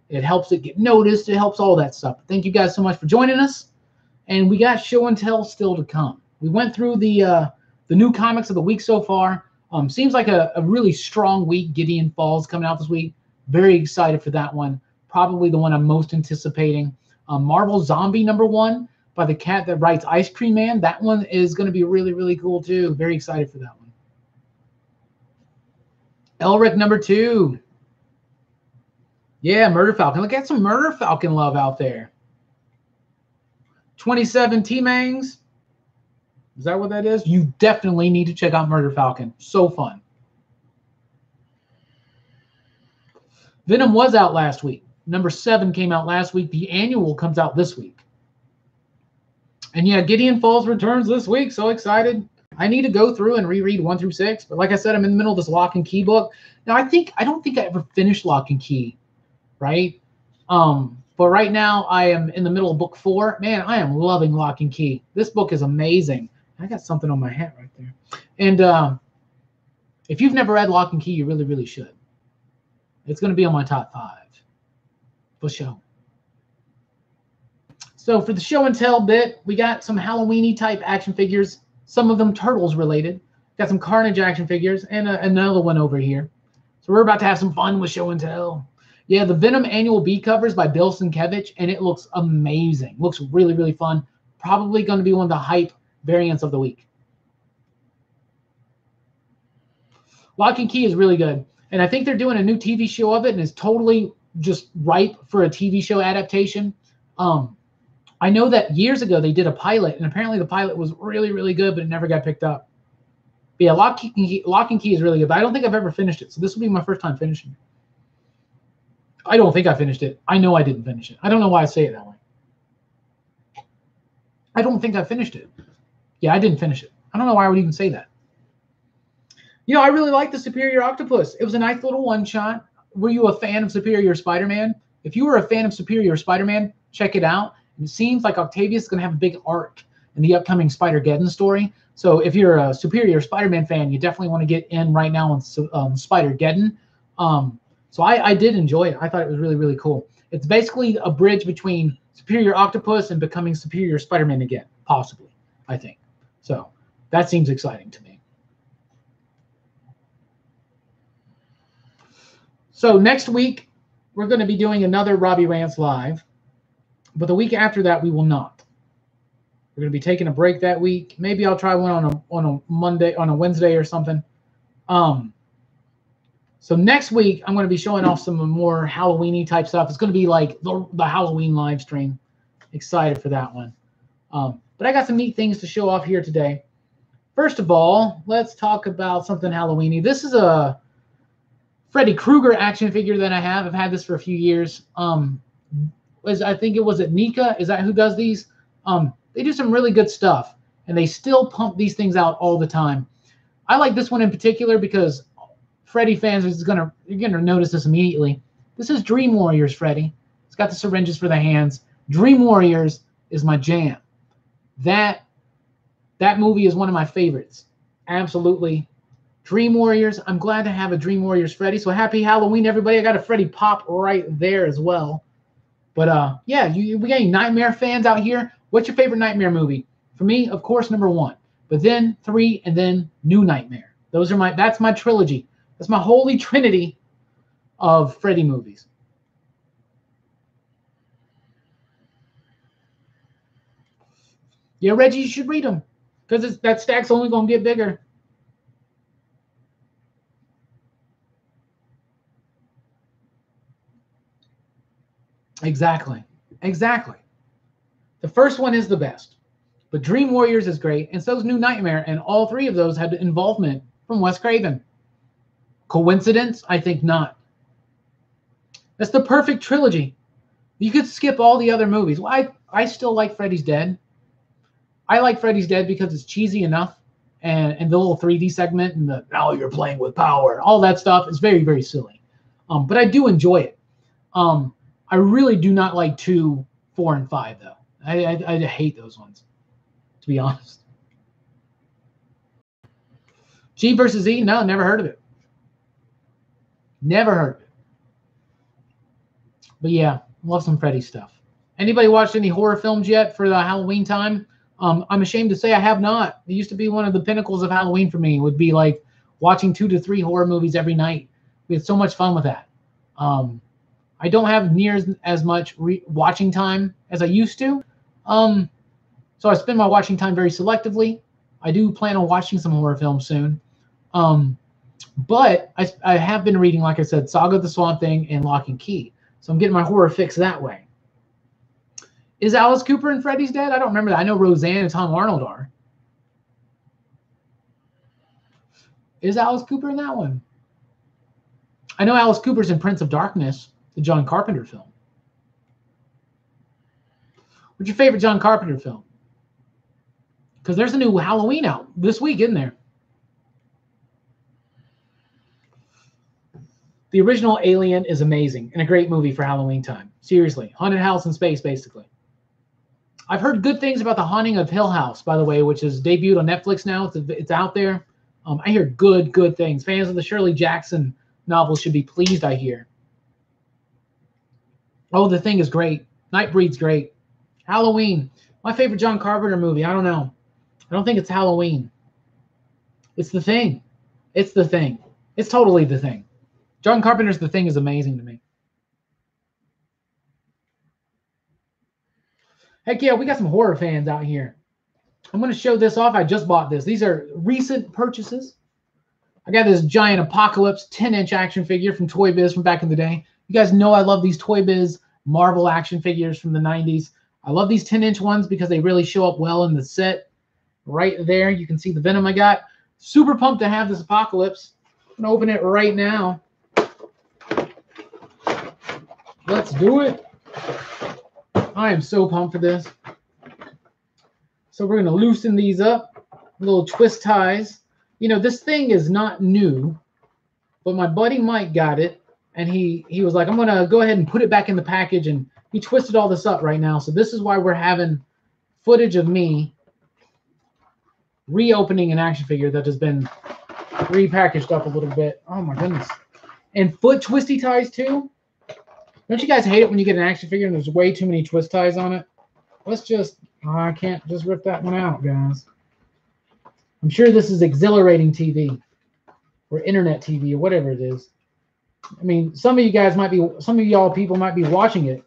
It helps it get noticed. It helps all that stuff. Thank you guys so much for joining us. And we got show and tell still to come. We went through the new comics of the week so far. Seems like a really strong week. Gideon Falls coming out this week. Very excited for that one. Probably the one I'm most anticipating. Marvel Zombie #1 by the cat that writes Ice Cream Man. That one is going to be really, really cool too. Very excited for that one. Elric #2. Yeah, Murder Falcon. Look at some Murder Falcon love out there. 27 T-Mangs. Is that what that is? You definitely need to check out Murder Falcon. So fun. Venom was out last week. #7 came out last week. The annual comes out this week. And yeah, Gideon Falls returns this week. So excited. I need to go through and reread 1 through 6. But like I said, I'm in the middle of this Lock and Key book. Now, I don't think I ever finished Lock and Key, right? But right now, I am in the middle of book 4. Man, I am loving Lock and Key. This book is amazing. I got something on my hat right there. And if you've never read Lock and Key, you really, really should. It's going to be on my top 5 for sure. So for the show and tell bit, we got some Halloween-y type action figures. Some of them Turtles related. Got some Carnage action figures and another one over here. So we're about to have some fun with show and tell. Yeah, the Venom annual B covers by Bill Sienkiewicz, and it looks amazing. Looks really, really fun. Probably going to be one of the hype variants of the week. Lock and Key is really good. And I think they're doing a new TV show of it, and it's totally just ripe for a TV show adaptation. I know that years ago they did a pilot, and apparently the pilot was really, really good, but it never got picked up. But yeah, Lock and Key is really good, but I don't think I've ever finished it. So this will be my first time finishing it. I don't think I finished it. I know I didn't finish it. I don't know why I say it that way. I don't think I finished it. Yeah, I didn't finish it. I don't know why I would even say that. You know, I really like the Superior Octopus. It was a nice little one-shot. Were you a fan of Superior Spider-Man? If you were a fan of Superior Spider-Man, check it out. It seems like Octavius is going to have a big arc. in the upcoming Spider-Geddon story. So if you're a Superior Spider-Man fan, you definitely want to get in right now on Spider-Geddon. So I did enjoy it. I thought it was really, really cool. It's basically a bridge between Superior Octopus and becoming Superior Spider-Man again, possibly, I think. So that seems exciting to me. So next week, we're going to be doing another Robbie Rants Live. But the week after that, we will not. We're going to be taking a break that week. Maybe I'll try one on a Monday, on a Wednesday or something. So next week, I'm going to be showing off some more Halloween-y type stuff. It's going to be like the Halloween live stream. Excited for that one. But I got some neat things to show off here today. First of all, let's talk about something Halloween-y. This is a Freddy Krueger action figure that I have. I've had this for a few years. I think it was at Nika. Is that who does these? They do some really good stuff, and they still pump these things out all the time. I like this one in particular because Freddy fans you're gonna notice this immediately. This is Dream Warriors Freddy. It's got the syringes for the hands. Dream Warriors is my jam. That movie is one of my favorites. Absolutely. Dream Warriors. I'm glad to have a Dream Warriors Freddy. So happy Halloween, everybody. I got a Freddy Pop right there as well. But yeah, we got any Nightmare fans out here? What's your favorite Nightmare movie? For me, of course, number 1. But then 3, and then New Nightmare. That's my trilogy. That's my holy trinity of Freddy movies. Yeah, Reggie, you should read them because that stack's only going to get bigger. Exactly. The first one is the best, but Dream Warriors is great, and so is New Nightmare, and all 3 of those had involvement from Wes Craven. Coincidence? I think not. That's the perfect trilogy. You could skip all the other movies. Well, I still like Freddy's Dead. I like Freddy's Dead because it's cheesy enough, and the little 3D segment and the now you're playing with power, all that stuff is very, very silly. But I do enjoy it. I really do not like 2, 4, and 5 though. I hate those ones, to be honest. G versus E? No, never heard of it. Never heard of it. But yeah, love some Freddy stuff. Anybody watched any horror films yet for the Halloween time? I'm ashamed to say I have not. It used to be one of the pinnacles of Halloween for me. It would be like watching 2 to 3 horror movies every night. We had so much fun with that. I don't have near as much watching time as I used to. So I spend my watching time very selectively. I do plan on watching some horror films soon. But I have been reading, like I said, Saga of the Swamp Thing and Lock and Key. So I'm getting my horror fix that way. Is Alice Cooper in Freddy's Dead? I don't remember that. I know Roseanne and Tom Arnold are. Is Alice Cooper in that one? I know Alice Cooper's in Prince of Darkness, the John Carpenter film. What's your favorite John Carpenter film? Because there's a new Halloween out this week, isn't there? The original Alien is amazing and a great movie for Halloween time. Seriously. Haunted house in space, basically. I've heard good things about The Haunting of Hill House, by the way, which is debuted on Netflix now. It's out there. I hear good things. Fans of the Shirley Jackson novel should be pleased, I hear. Oh, The Thing is great. Nightbreed's great. Halloween. My favorite John Carpenter movie. I don't know. I don't think it's Halloween. It's The Thing. It's The Thing. It's totally The Thing. John Carpenter's The Thing is amazing to me. Heck yeah, we got some horror fans out here. I'm going to show this off. I just bought this. These are recent purchases. I got this giant Apocalypse 10-inch action figure from Toy Biz from back in the day. You guys know I love these Toy Biz Marvel action figures from the 90s. I love these 10-inch ones because they really show up well in the set. Right there, you can see the Venom I got. Super pumped to have this Apocalypse. I'm going to open it right now. Let's do it. I am so pumped for this. So we're going to loosen these up. Little twist ties. You know, this thing is not new, but my buddy Mike got it, and he was like, I'm going to go ahead and put it back in the package, and he twisted all this up right now. So this is why we're having footage of me reopening an action figure that has been repackaged up a little bit. Oh my goodness. And foot twisty ties too. Don't you guys hate it when you get an action figure and there's way too many twist ties on it? Let's just, I can't just rip that one out, guys. I'm sure this is exhilarating TV or internet TV or whatever it is. I mean, some of you guys might be, some of y'all people might be watching it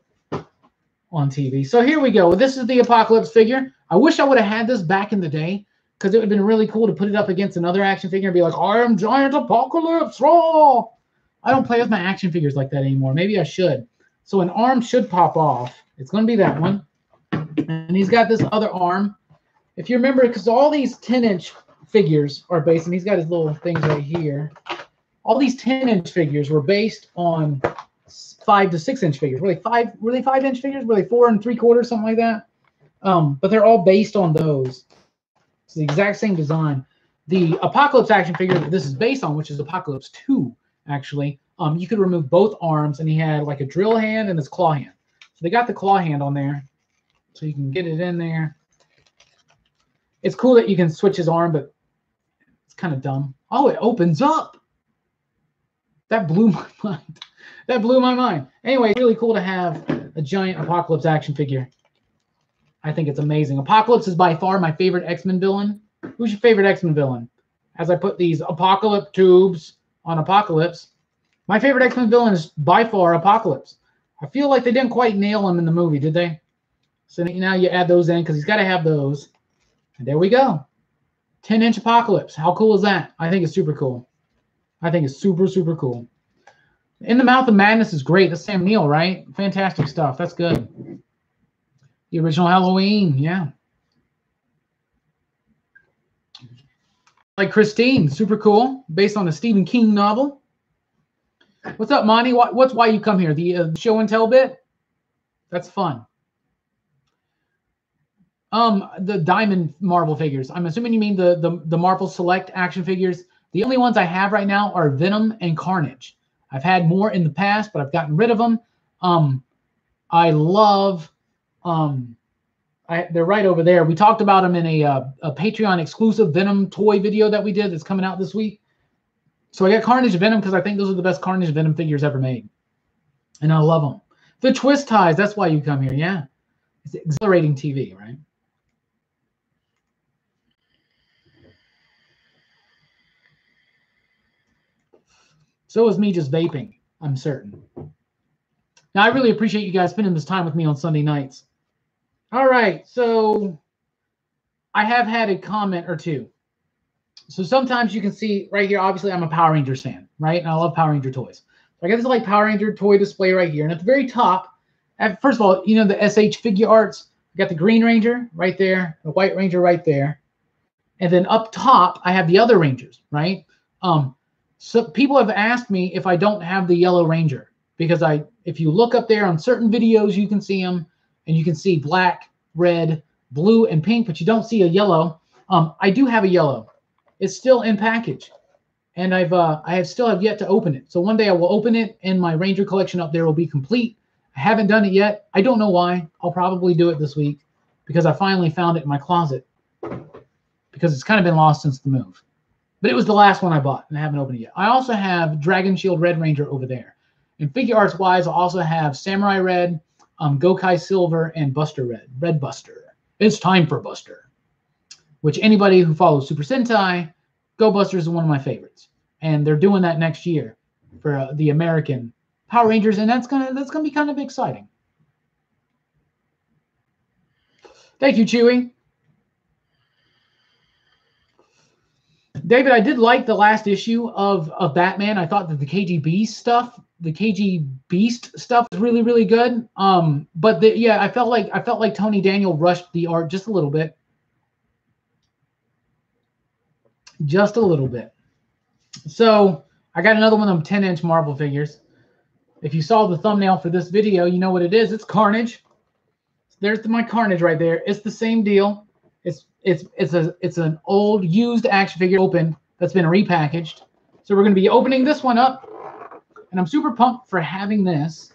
on TV. So here we go. This is the Apocalypse figure. I wish I would have had this back in the day because it would have been really cool to put it up against another action figure and be like, I am Giant Apocalypse. Raw. I don't play with my action figures like that anymore. Maybe I should. So an arm should pop off. It's going to be that one. And he's got this other arm. If you remember, because all these 10-inch figures are based, and he's got his little things right here. All these 10-inch figures were based on 5 to 6-inch figures. Were they 5-inch figures? Were they 4 3/4, something like that? But they're all based on those. It's the exact same design. The Apocalypse action figure that this is based on, which is Apocalypse 2, actually, you could remove both arms, and he had like a drill hand and his claw hand. So they got the claw hand on there, so you can get it in there. It's cool that you can switch his arm, but it's kind of dumb. Oh, it opens up. That blew my mind. That blew my mind. Anyway, it's really cool to have a giant Apocalypse action figure. I think it's amazing. Apocalypse is by far my favorite X-Men villain. Who's your favorite X-Men villain? As I put these Apocalypse tubes on Apocalypse, my favorite X-Men villain is by far Apocalypse. I feel like they didn't quite nail him in the movie, did they? So now you add those in because he's got to have those. And there we go. 10-inch Apocalypse. How cool is that? I think it's super cool. I think it's super, super cool. In the Mouth of Madness is great. That's Sam Neill, right? Fantastic stuff. That's good. The original Halloween, yeah. Like Christine, super cool. Based on a Stephen King novel. What's up, Monty? What's why you come here? The show and tell bit? That's fun. The Diamond Marvel figures. I'm assuming you mean the Marvel Select action figures. The only ones I have right now are Venom and Carnage. I've had more in the past, but I've gotten rid of them. I love, they're right over there. We talked about them in a Patreon exclusive Venom toy video that we did that's coming out this week. So I got Carnage and Venom because I think those are the best Carnage and Venom figures ever made. And I love them. The twist ties, that's why you come here, yeah. It's exhilarating TV, right? So is me just vaping, I'm certain. Now, I really appreciate you guys spending this time with me on Sunday nights. All right, so I have had a comment or two. So sometimes you can see right here, obviously I'm a Power Rangers fan, right? And I love Power Ranger toys. So I got this like Power Ranger toy display right here. And at the very top, first of all, you know the SH Figure Arts, I got the Green Ranger right there, the White Ranger right there. And then up top, I have the other Rangers, right? So people have asked me if I don't have the Yellow Ranger, because if you look up there on certain videos, you can see them, and you can see black, red, blue, and pink, but you don't see a yellow. I do have a yellow. It's still in package, and I still have yet to open it. So one day I will open it, and my Ranger collection up there will be complete. I haven't done it yet. I don't know why. I'll probably do it this week because I finally found it in my closet because it's kind of been lost since the move. But it was the last one I bought, and I haven't opened it yet. I also have Dragon Shield Red Ranger over there. And figure arts wise, I also have Samurai Red, Gokai Silver, and Buster Red. Red Buster. It's time for Buster. Which anybody who follows Super Sentai, Go Buster is one of my favorites. And they're doing that next year for the American Power Rangers, and that's gonna be kind of exciting. Thank you, Chewy. David, I did like the last issue of Batman. I thought that the KG Beast stuff was really, really good. But yeah, I felt like Tony Daniel rushed the art just a little bit. Just a little bit. So I got another one of them 10-inch Marvel figures. If you saw the thumbnail for this video, you know what it is. It's Carnage. There's my Carnage right there. It's the same deal. It's an old used action figure open that's been repackaged. So we're going to be opening this one up, and I'm super pumped for having this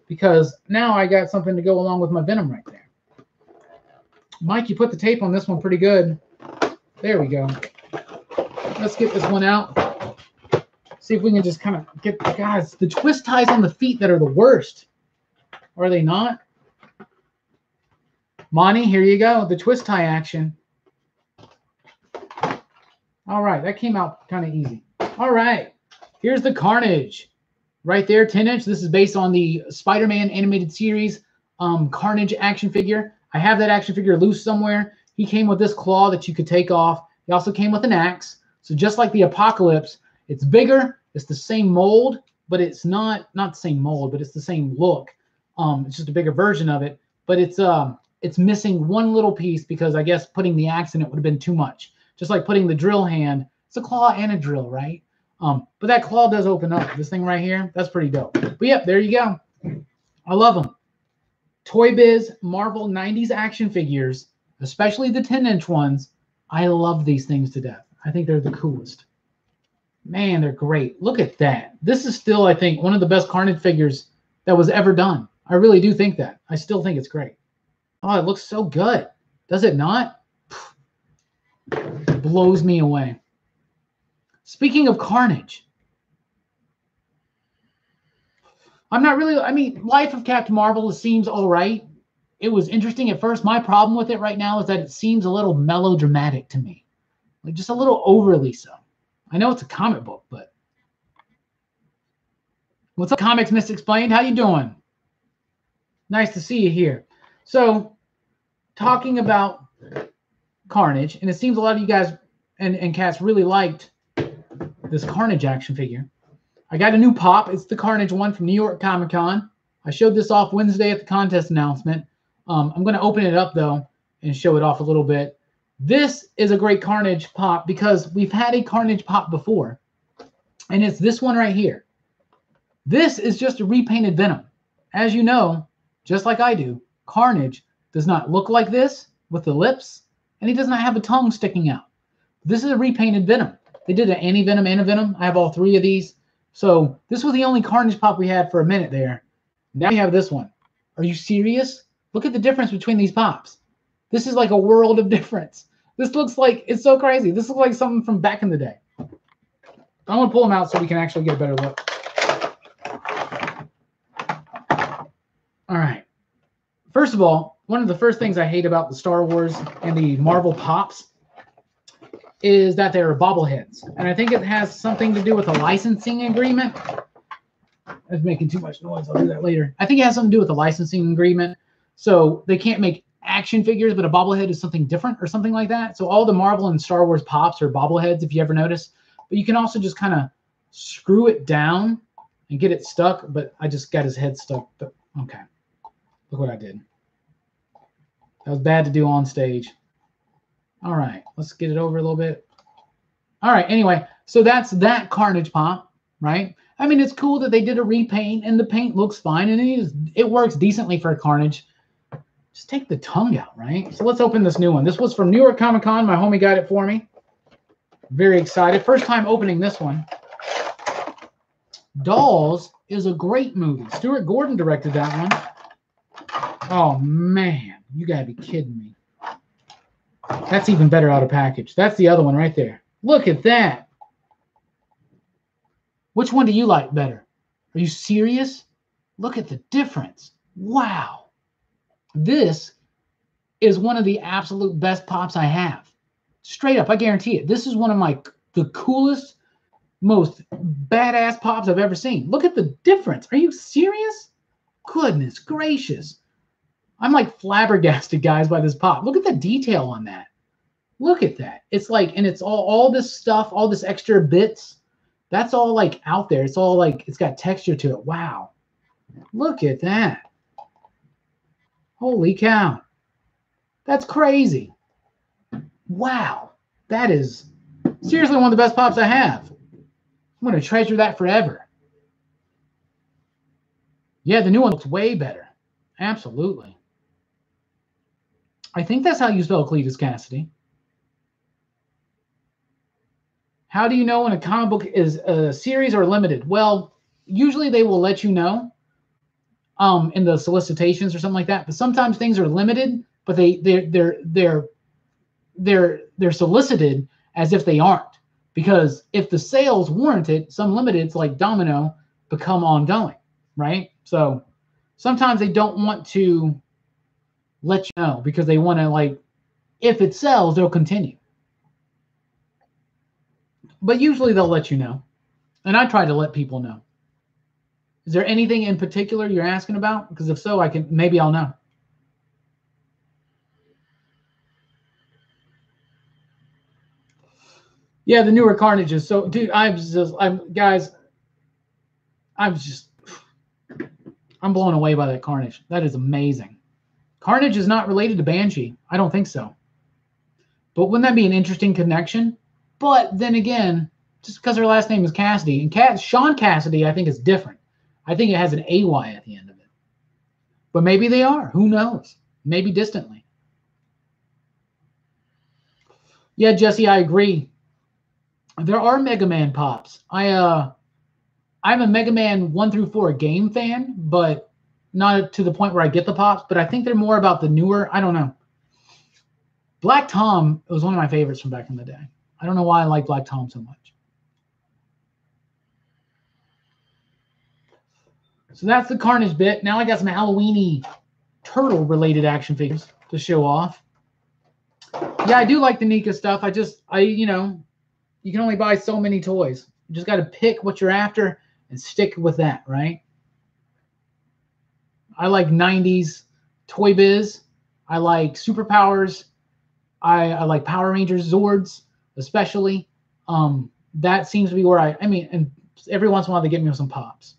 because now I got something to go along with my Venom right there. Mike, you put the tape on this one pretty good. There we go. Let's get this one out. See if we can just kind of get, guys, the twist ties on the feet that are the worst. Are they not? Monty, here you go. The twist tie action. All right, that came out kind of easy. All right, here's the Carnage. Right there, 10-inch. This is based on the Spider-Man animated series Carnage action figure. I have that action figure loose somewhere. He came with this claw that you could take off. He also came with an axe. So just like the Apocalypse, it's bigger. It's the same mold, but it's not the same mold, but it's the same look. It's just a bigger version of it. But it's missing one little piece because I guess putting the axe in it would have been too much. Just like putting the drill hand. It's a claw and a drill, right? But that claw does open up. This thing right here, that's pretty dope. But yep, there you go. I love them. Toy Biz Marvel 90s action figures, especially the 10-inch ones. I love these things to death. I think they're the coolest. Man, they're great. Look at that. This is still, I think, one of the best Carnage figures that was ever done. I really do think that. I still think it's great. Oh, it looks so good. Does it not? It blows me away. Speaking of Carnage, I'm not really, I mean, Life of Captain Marvel seems all right. It was interesting at first. My problem with it right now is that it seems a little melodramatic to me. Like just a little overly so. I know it's a comic book, but what's up, Comics Misexplained? How you doing? Nice to see you here. So, talking about Carnage, and it seems a lot of you guys and cats really liked this Carnage action figure. I got a new pop. It's the Carnage one from New York Comic Con. I showed this off Wednesday at the contest announcement. I'm going to open it up, though, and show it off a little bit. This is a great Carnage pop because we've had a Carnage pop before, and it's this one right here. This is just a repainted Venom. As you know, just like I do, Carnage does not look like this with the lips, and he does not have a tongue sticking out. This is a repainted Venom. They did an Anti-Venom and a Venom. I have all three of these. So this was the only Carnage pop we had for a minute there. Now we have this one. Are you serious? Look at the difference between these pops. This is like a world of difference. This looks like, it's so crazy. This looks like something from back in the day. I want to pull them out so we can actually get a better look. All right. First of all, one of the first things I hate about the Star Wars and the Marvel pops is that they're bobbleheads. And I think it has something to do with a licensing agreement. That's making too much noise. I'll do that later. I think it has something to do with a licensing agreement. So they can't make action figures, but a bobblehead is something different or something like that. So all the Marvel and Star Wars pops are bobbleheads, if you ever notice. But you can also just kind of screw it down and get it stuck. But I just got his head stuck. But okay. Look what I did. That was bad to do on stage. All right, let's get it over a little bit. All right, anyway, so that's that Carnage pop, right? I mean, it's cool that they did a repaint, and the paint looks fine, and it works decently for a Carnage. Just take the tongue out, right? So let's open this new one. This was from New York Comic Con. My homie got it for me. Very excited. First time opening this one. Dolls is a great movie. Stuart Gordon directed that one. Oh, man. You got to be kidding me. That's even better out of package. That's the other one right there. Look at that. Which one do you like better? Are you serious? Look at the difference. Wow. This is one of the absolute best pops I have. Straight up, I guarantee it. This is one of the coolest, most badass pops I've ever seen. Look at the difference. Are you serious? Goodness gracious. I'm like flabbergasted, guys, by this pop. Look at the detail on that. Look at that. It's like, and it's all this stuff, all this extra bits. That's all like out there. It's all like, it's got texture to it. Wow. Look at that. Holy cow. That's crazy. Wow. That is seriously one of the best pops I have. I'm going to treasure that forever. Yeah, the new one looks way better. Absolutely. I think that's how you spell Cletus Cassidy. How do you know when a comic book is a series or limited? Well, usually they will let you know in the solicitations or something like that. But sometimes things are limited, but they're they're solicited as if they aren't. Because if the sales warrant it, some limiteds like Domino become ongoing, right? So sometimes they don't want to let you know because they want to, like, if it sells, they'll continue. But usually they'll let you know. And I try to let people know. Is there anything in particular you're asking about? Because if so, maybe I'll know. Yeah, the newer Carnages. So, dude, I'm blown away by that Carnage. That is amazing. Carnage is not related to Banshee. I don't think so. But wouldn't that be an interesting connection? But then again, just because her last name is Cassidy, and Sean Cassidy, I think is different. I think it has an AY at the end of it. But maybe they are. Who knows? Maybe distantly. Yeah, Jesse, I agree. There are Mega Man pops. I'm a Mega Man 1 through 4 game fan, but not to the point where I get the pops. But I think they're more about the newer. I don't know. Black Tom was one of my favorites from back in the day. I don't know why I like Black Tom so much. So that's the Carnage bit. Now I got some Halloween-y turtle-related action figures to show off. Yeah, I do like the Nika stuff. You can only buy so many toys. You just got to pick what you're after and stick with that, right? I like 90s Toy Biz. I like Superpowers. I like Power Rangers, Zords, especially. That seems to be where and every once in a while they get me with some pops.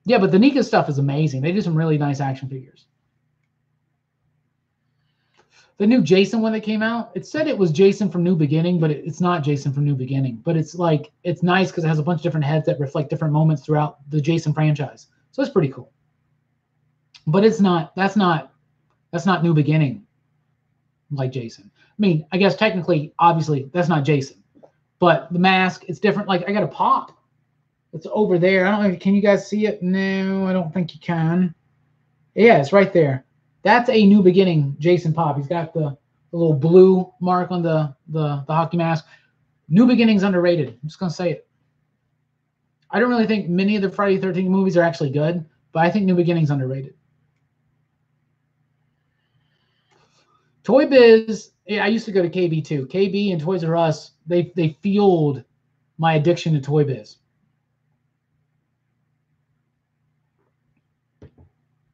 Yeah, but the Nika stuff is amazing. They do some really nice action figures. The new Jason one that came out, it said it was Jason from New Beginning, but it's not Jason from New Beginning. But it's nice because it has a bunch of different heads that reflect different moments throughout the Jason franchise. So it's pretty cool. But that's not New Beginning like Jason. I mean, I guess technically, obviously, that's not Jason. But the mask, it's different. Like, I got a pop. It's over there. I don't know. Can you guys see it? No, I don't think you can. Yeah, it's right there. That's a New Beginning Jason pop. He's got the little blue mark on the hockey mask. New Beginning's underrated. I'm just going to say it. I don't really think many of the Friday the 13th movies are actually good, but I think New Beginning's underrated. Toy Biz, yeah, I used to go to KB too. KB and Toys R Us, they fueled my addiction to Toy Biz.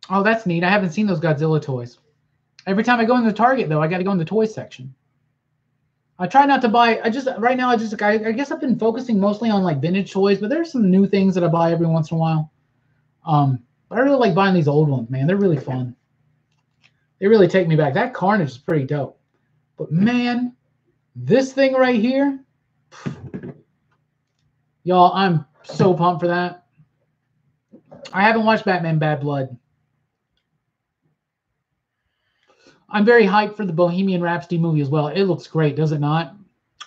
Oh, that's neat. I haven't seen those Godzilla toys. Every time I go into Target, though, I got to go in the toy section. I try not to buy. I guess I've been focusing mostly on like vintage toys, but there's some new things that I buy every once in a while. But I really like buying these old ones, man. They're really fun. They really take me back. That Carnage is pretty dope. But man, this thing right here, y'all, I'm so pumped for that. I haven't watched Batman Bad Blood. I'm very hyped for the Bohemian Rhapsody movie as well. It looks great, does it not?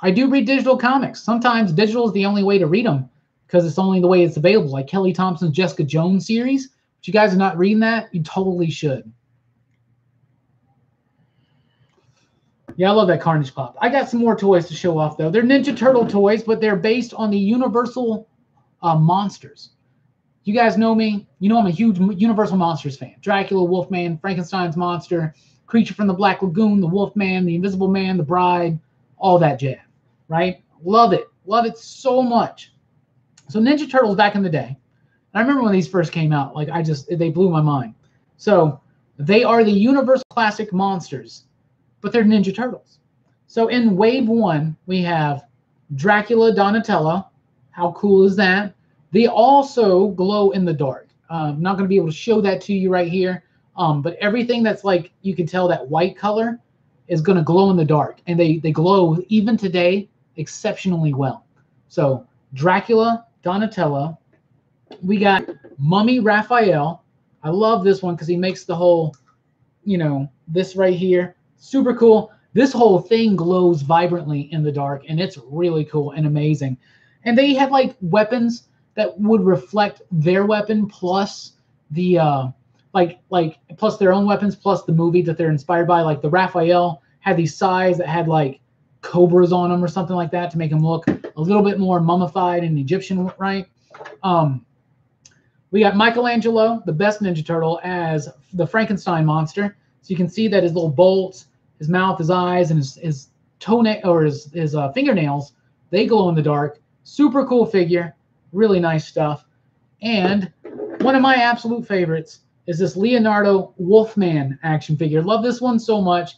I do read digital comics. Sometimes digital is the only way to read them because it's only the way it's available. Like Kelly Thompson's Jessica Jones series. If you guys are not reading that, you totally should. Yeah, I love that Carnage pop. I got some more toys to show off, though. They're Ninja Turtle toys, but they're based on the Universal monsters. You guys know me. You know I'm a huge Universal Monsters fan. Dracula, Wolfman, Frankenstein's monster, Creature from the Black Lagoon, the Wolfman, the Invisible Man, the Bride, all that jazz, right? Love it. Love it so much. So Ninja Turtles back in the day, I remember when these first came out, like they blew my mind. So they are the Universal Classic monsters, but they're Ninja Turtles. So in wave 1, we have Dracula, Donatello. How cool is that? They also glow in the dark. I'm not going to be able to show that to you right here. But everything that's like, you can tell that white color is going to glow in the dark. And they glow, even today, exceptionally well. So Dracula, Donatello. We got Mummy Raphael. I love this one because he makes the whole, this right here. Super cool. This whole thing glows vibrantly in the dark. And it's really cool and amazing. And they have like weapons that would reflect their weapon plus the... plus their own weapons, plus the movie that they're inspired by. Like the Raphael had these sides that had like cobras on them or something like that to make them look a little bit more mummified and Egyptian, right? We got Michelangelo, the best Ninja Turtle, as the Frankenstein monster. So you can see that his little bolts, his mouth, his eyes, and his toenail or his fingernails, they glow in the dark. Super cool figure, really nice stuff. And one of my absolute favorites is this Leonardo Wolfman action figure. Love this one so much.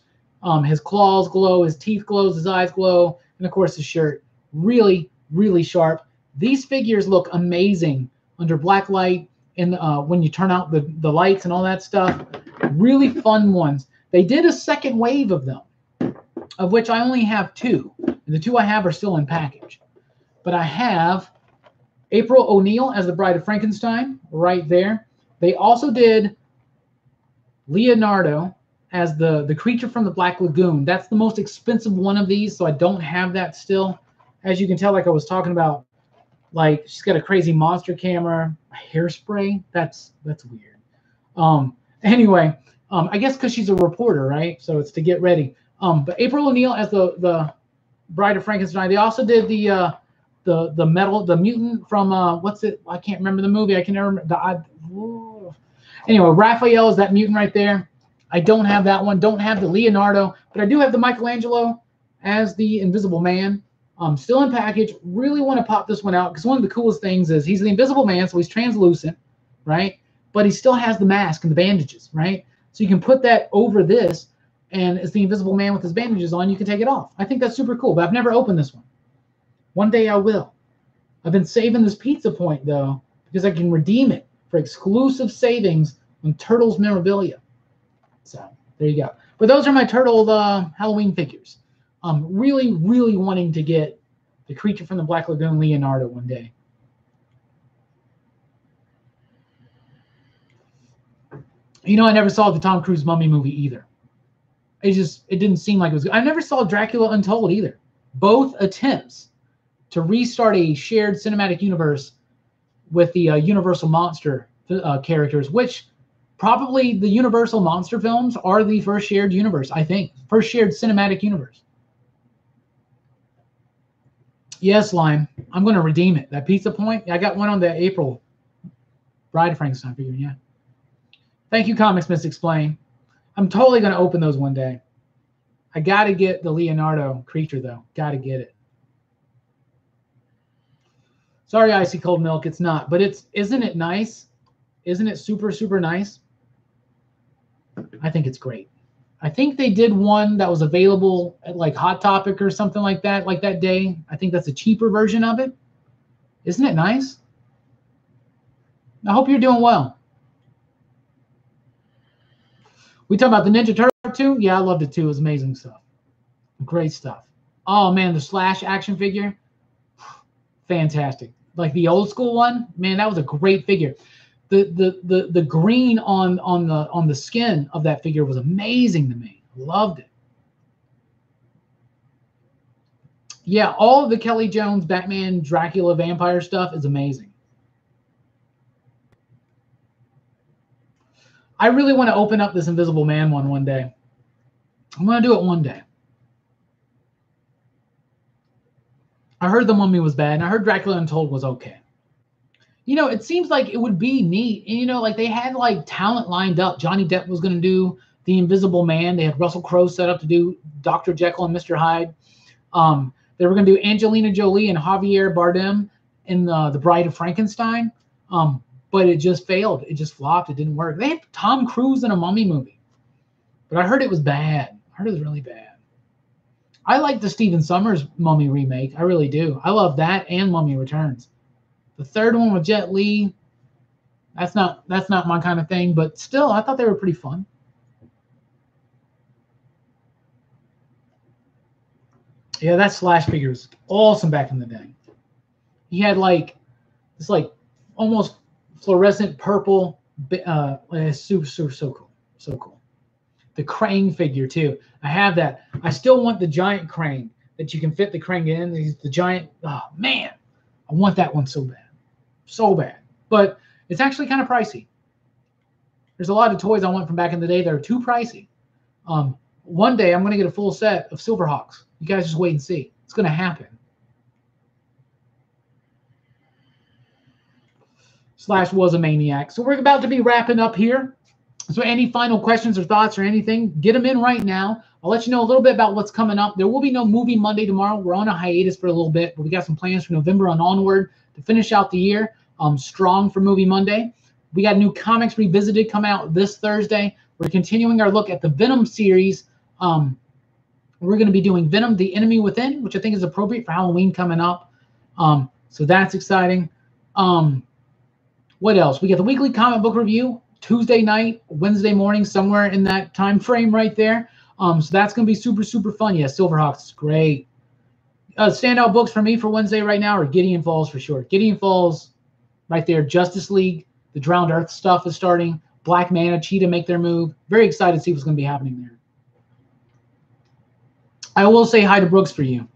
His claws glow, his teeth glow, his eyes glow, and of course his shirt. Really, really sharp. These figures look amazing under black light and when you turn out the lights and all that stuff. Really fun ones. They did a second wave of them, of which I only have 2. And the 2 I have are still in package. But I have April O'Neil as the Bride of Frankenstein right there. They also did Leonardo as the creature from the Black Lagoon. That's the most expensive one of these, so I don't have that still. As you can tell, like I was talking about, like she's got a crazy monster camera, hairspray. That's weird. Anyway, I guess because she's a reporter, right? So it's to get ready. But April O'Neil as the Bride of Frankenstein. They also did the mutant from what's it? I can't remember the movie. I can never remember Anyway, Raphael is that mutant right there. I don't have that one. Don't have the Leonardo, but I do have the Michelangelo as the Invisible Man. Still in package. Really want to pop this one out because one of the coolest things is he's the Invisible Man, so he's translucent, right? But he still has the mask and the bandages, right? So you can put that over this, and it's the Invisible Man with his bandages on. You can take it off. I think that's super cool, but I've never opened this one. One day I will. I've been saving this pizza point, though, because I can redeem it for exclusive savings on Turtles memorabilia. So there you go. But those are my Turtle Halloween figures. Really, really wanting to get the creature from the Black Lagoon Leonardo one day. You know, I never saw the Tom Cruise Mummy movie either. It didn't seem like it was good. I never saw Dracula Untold either. Both attempts to restart a shared cinematic universe with the Universal Monster characters, which probably the Universal Monster films are the first shared universe, I think. First shared cinematic universe. Yes, Lime. I'm going to redeem it. That pizza point, I got one on the April Bride of Frankenstein figure, yeah. Thank you, Comics Miss Explain. I'm totally going to open those one day. I got to get the Leonardo creature, though. Got to get it. Sorry, Icy Cold Milk, it's not. But isn't it nice? Isn't it super, super nice? I think it's great. I think they did one that was available at like Hot Topic or something like that day. I think that's a cheaper version of it. Isn't it nice? I hope you're doing well. We talk about the Ninja Turtle too? Yeah, I loved it too. It was amazing stuff. Great stuff. Oh man, the Slash action figure. Fantastic. Like the old school one, man, that was a great figure. The green on the skin of that figure was amazing to me. Loved it. Yeah, all of the Kelly Jones, Batman, Dracula, vampire stuff is amazing. I really want to open up this Invisible Man one day. I'm going to do it one day. I heard the Mummy was bad, and I heard Dracula Untold was okay. You know, it seems like it would be neat. And, you know, like they had like talent lined up. Johnny Depp was going to do the Invisible Man. They had Russell Crowe set up to do Dr. Jekyll and Mr. Hyde. They were going to do Angelina Jolie and Javier Bardem in the Bride of Frankenstein. But it just failed. It just flopped. It didn't work. They had Tom Cruise in a Mummy movie. But I heard it was bad. I heard it was really bad. I like the Stephen Sommers Mummy remake. I really do. I love that and Mummy Returns. The third one with Jet Li, that's not my kind of thing, but still, I thought they were pretty fun. Yeah, that Slash figure was awesome back in the day. He had like this like almost fluorescent purple, so cool, so cool. The Krang figure too. I have that. I still want the giant Krang that you can fit the Krang in. The giant. Oh man, I want that one so bad. So bad, but it's actually kind of pricey. There's a lot of toys I want from back in the day that are too pricey. one day I'm going to get a full set of Silverhawks. You guys just wait and see. It's going to happen. Slash was a maniac. So we're about to be wrapping up here. So any final questions or thoughts or anything, get them in right now. I'll let you know a little bit about what's coming up. There will be no movie Monday tomorrow. We're on a hiatus for a little bit, but we got some plans for November and onward to finish out the year strong for Movie Monday. We got new Comics Revisited coming out this Thursday. We're continuing our look at the Venom series. We're going to be doing Venom, The Enemy Within, which I think is appropriate for Halloween coming up. So that's exciting. What else? We got the weekly comic book review Tuesday night, Wednesday morning, somewhere in that time frame right there. So that's going to be super, super fun. Yeah, Silverhawks is great. Standout books for me for Wednesday right now are Gideon Falls for sure. Gideon Falls right there. Justice League, the Drowned Earth stuff is starting. Black Manta, Cheetah make their move. Very excited to see what's going to be happening there. I will say hi to Brooks for you.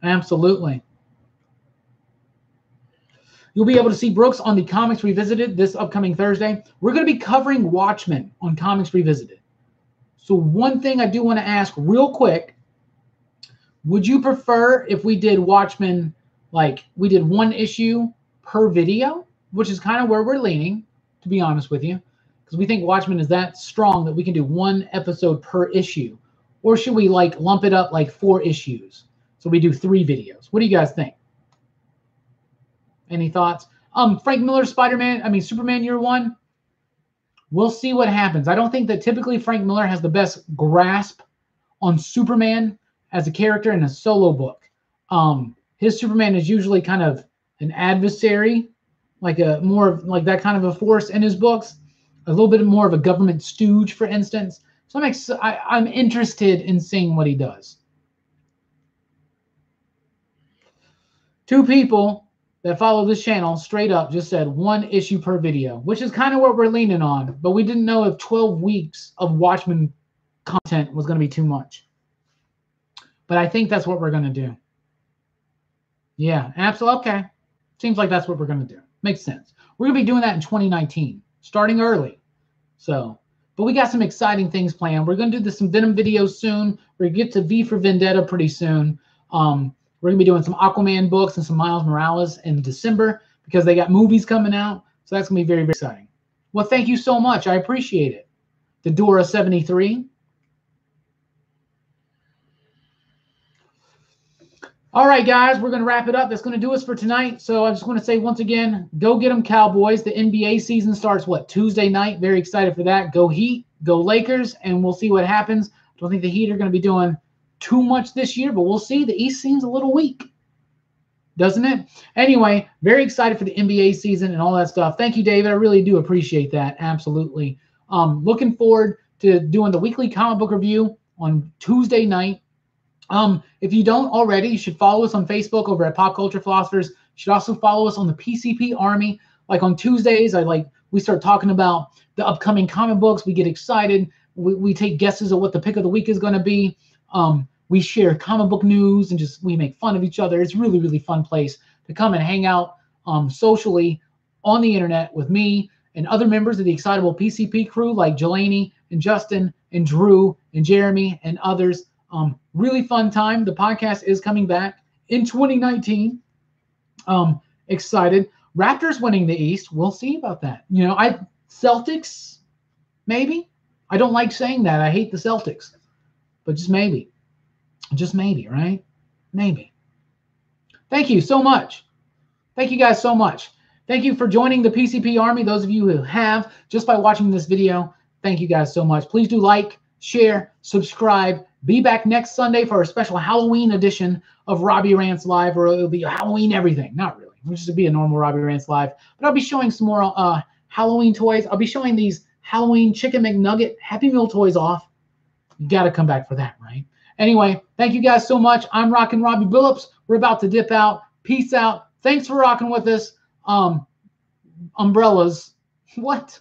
Absolutely. You'll be able to see Brooks on the Comics Revisited this upcoming Thursday. We're going to be covering Watchmen on Comics Revisited. So one thing I do want to ask real quick, would you prefer if we did Watchmen, like we did one issue per video, which is kind of where we're leaning, to be honest with you, because we think Watchmen is that strong that we can do one episode per issue? Or should we like lump it up like 4 issues? So we do 3 videos. What do you guys think? Any thoughts? Frank Miller's Superman Year One. We'll see what happens. I don't think that typically Frank Miller has the best grasp on Superman as a character in a solo book. His Superman is usually kind of an adversary, like more of like that kind of a force in his books. A little bit more of a government stooge, for instance. So I'm interested in seeing what he does. 2 people that follow this channel straight up just said 1 issue per video, which is kind of what we're leaning on. But we didn't know if 12 weeks of Watchmen content was going to be too much. But I think that's what we're going to do. Yeah, absolutely. Okay. Seems like that's what we're going to do. Makes sense. We're going to be doing that in 2019, starting early. So, but we got some exciting things planned. We're going to do some Venom videos soon. We're going to get to V for Vendetta pretty soon. We're going to be doing some Aquaman books and some Miles Morales in December because they got movies coming out. So that's going to be very, very exciting. Well, thank you so much. I appreciate it. The Dora 73. All right, guys, we're going to wrap it up. That's going to do us for tonight. So I just want to say once again, go get them Cowboys. The NBA season starts, Tuesday night. Very excited for that. Go Heat, go Lakers, and we'll see what happens. I don't think the Heat are going to be doing too much this year, but we'll see. The East seems a little weak, doesn't it? Anyway, very excited for the NBA season and all that stuff. Thank you, David. I really do appreciate that. Absolutely. Looking forward to doing the weekly comic book review on Tuesday night. If you don't already, you should follow us on Facebook over at Pop Culture Philosophers. You should also follow us on the PCP Army. Like on Tuesdays, we start talking about the upcoming comic books. We get excited. We take guesses at what the pick of the week is going to be. We share comic book news and we make fun of each other. It's really, really fun place to come and hang out socially on the internet with me and other members of the Excitable PCP crew like Jelani and Justin and Drew and Jeremy and others. Really fun time. The podcast is coming back in 2019. Excited. Raptors winning the East. We'll see about that. Celtics, maybe. I don't like saying that. I hate the Celtics, but just maybe. Just maybe, right? Maybe. Thank you so much. Thank you guys so much. Thank you for joining the PCP Army. Those of you who have, just by watching this video, thank you guys so much. Please do like, share, subscribe. Be back next Sunday for a special Halloween edition of Robbie Rants Live, or it'll be a Halloween everything. Not really. It'll just be a normal Robbie Rants Live. But I'll be showing some more Halloween toys. I'll be showing these Halloween Chicken McNugget Happy Meal toys off. You got to come back for that, right? Anyway, thank you guys so much. I'm Rockin Robbie Billups. We're about to dip out. Peace out. Thanks for rocking with us. Umbrellas. What?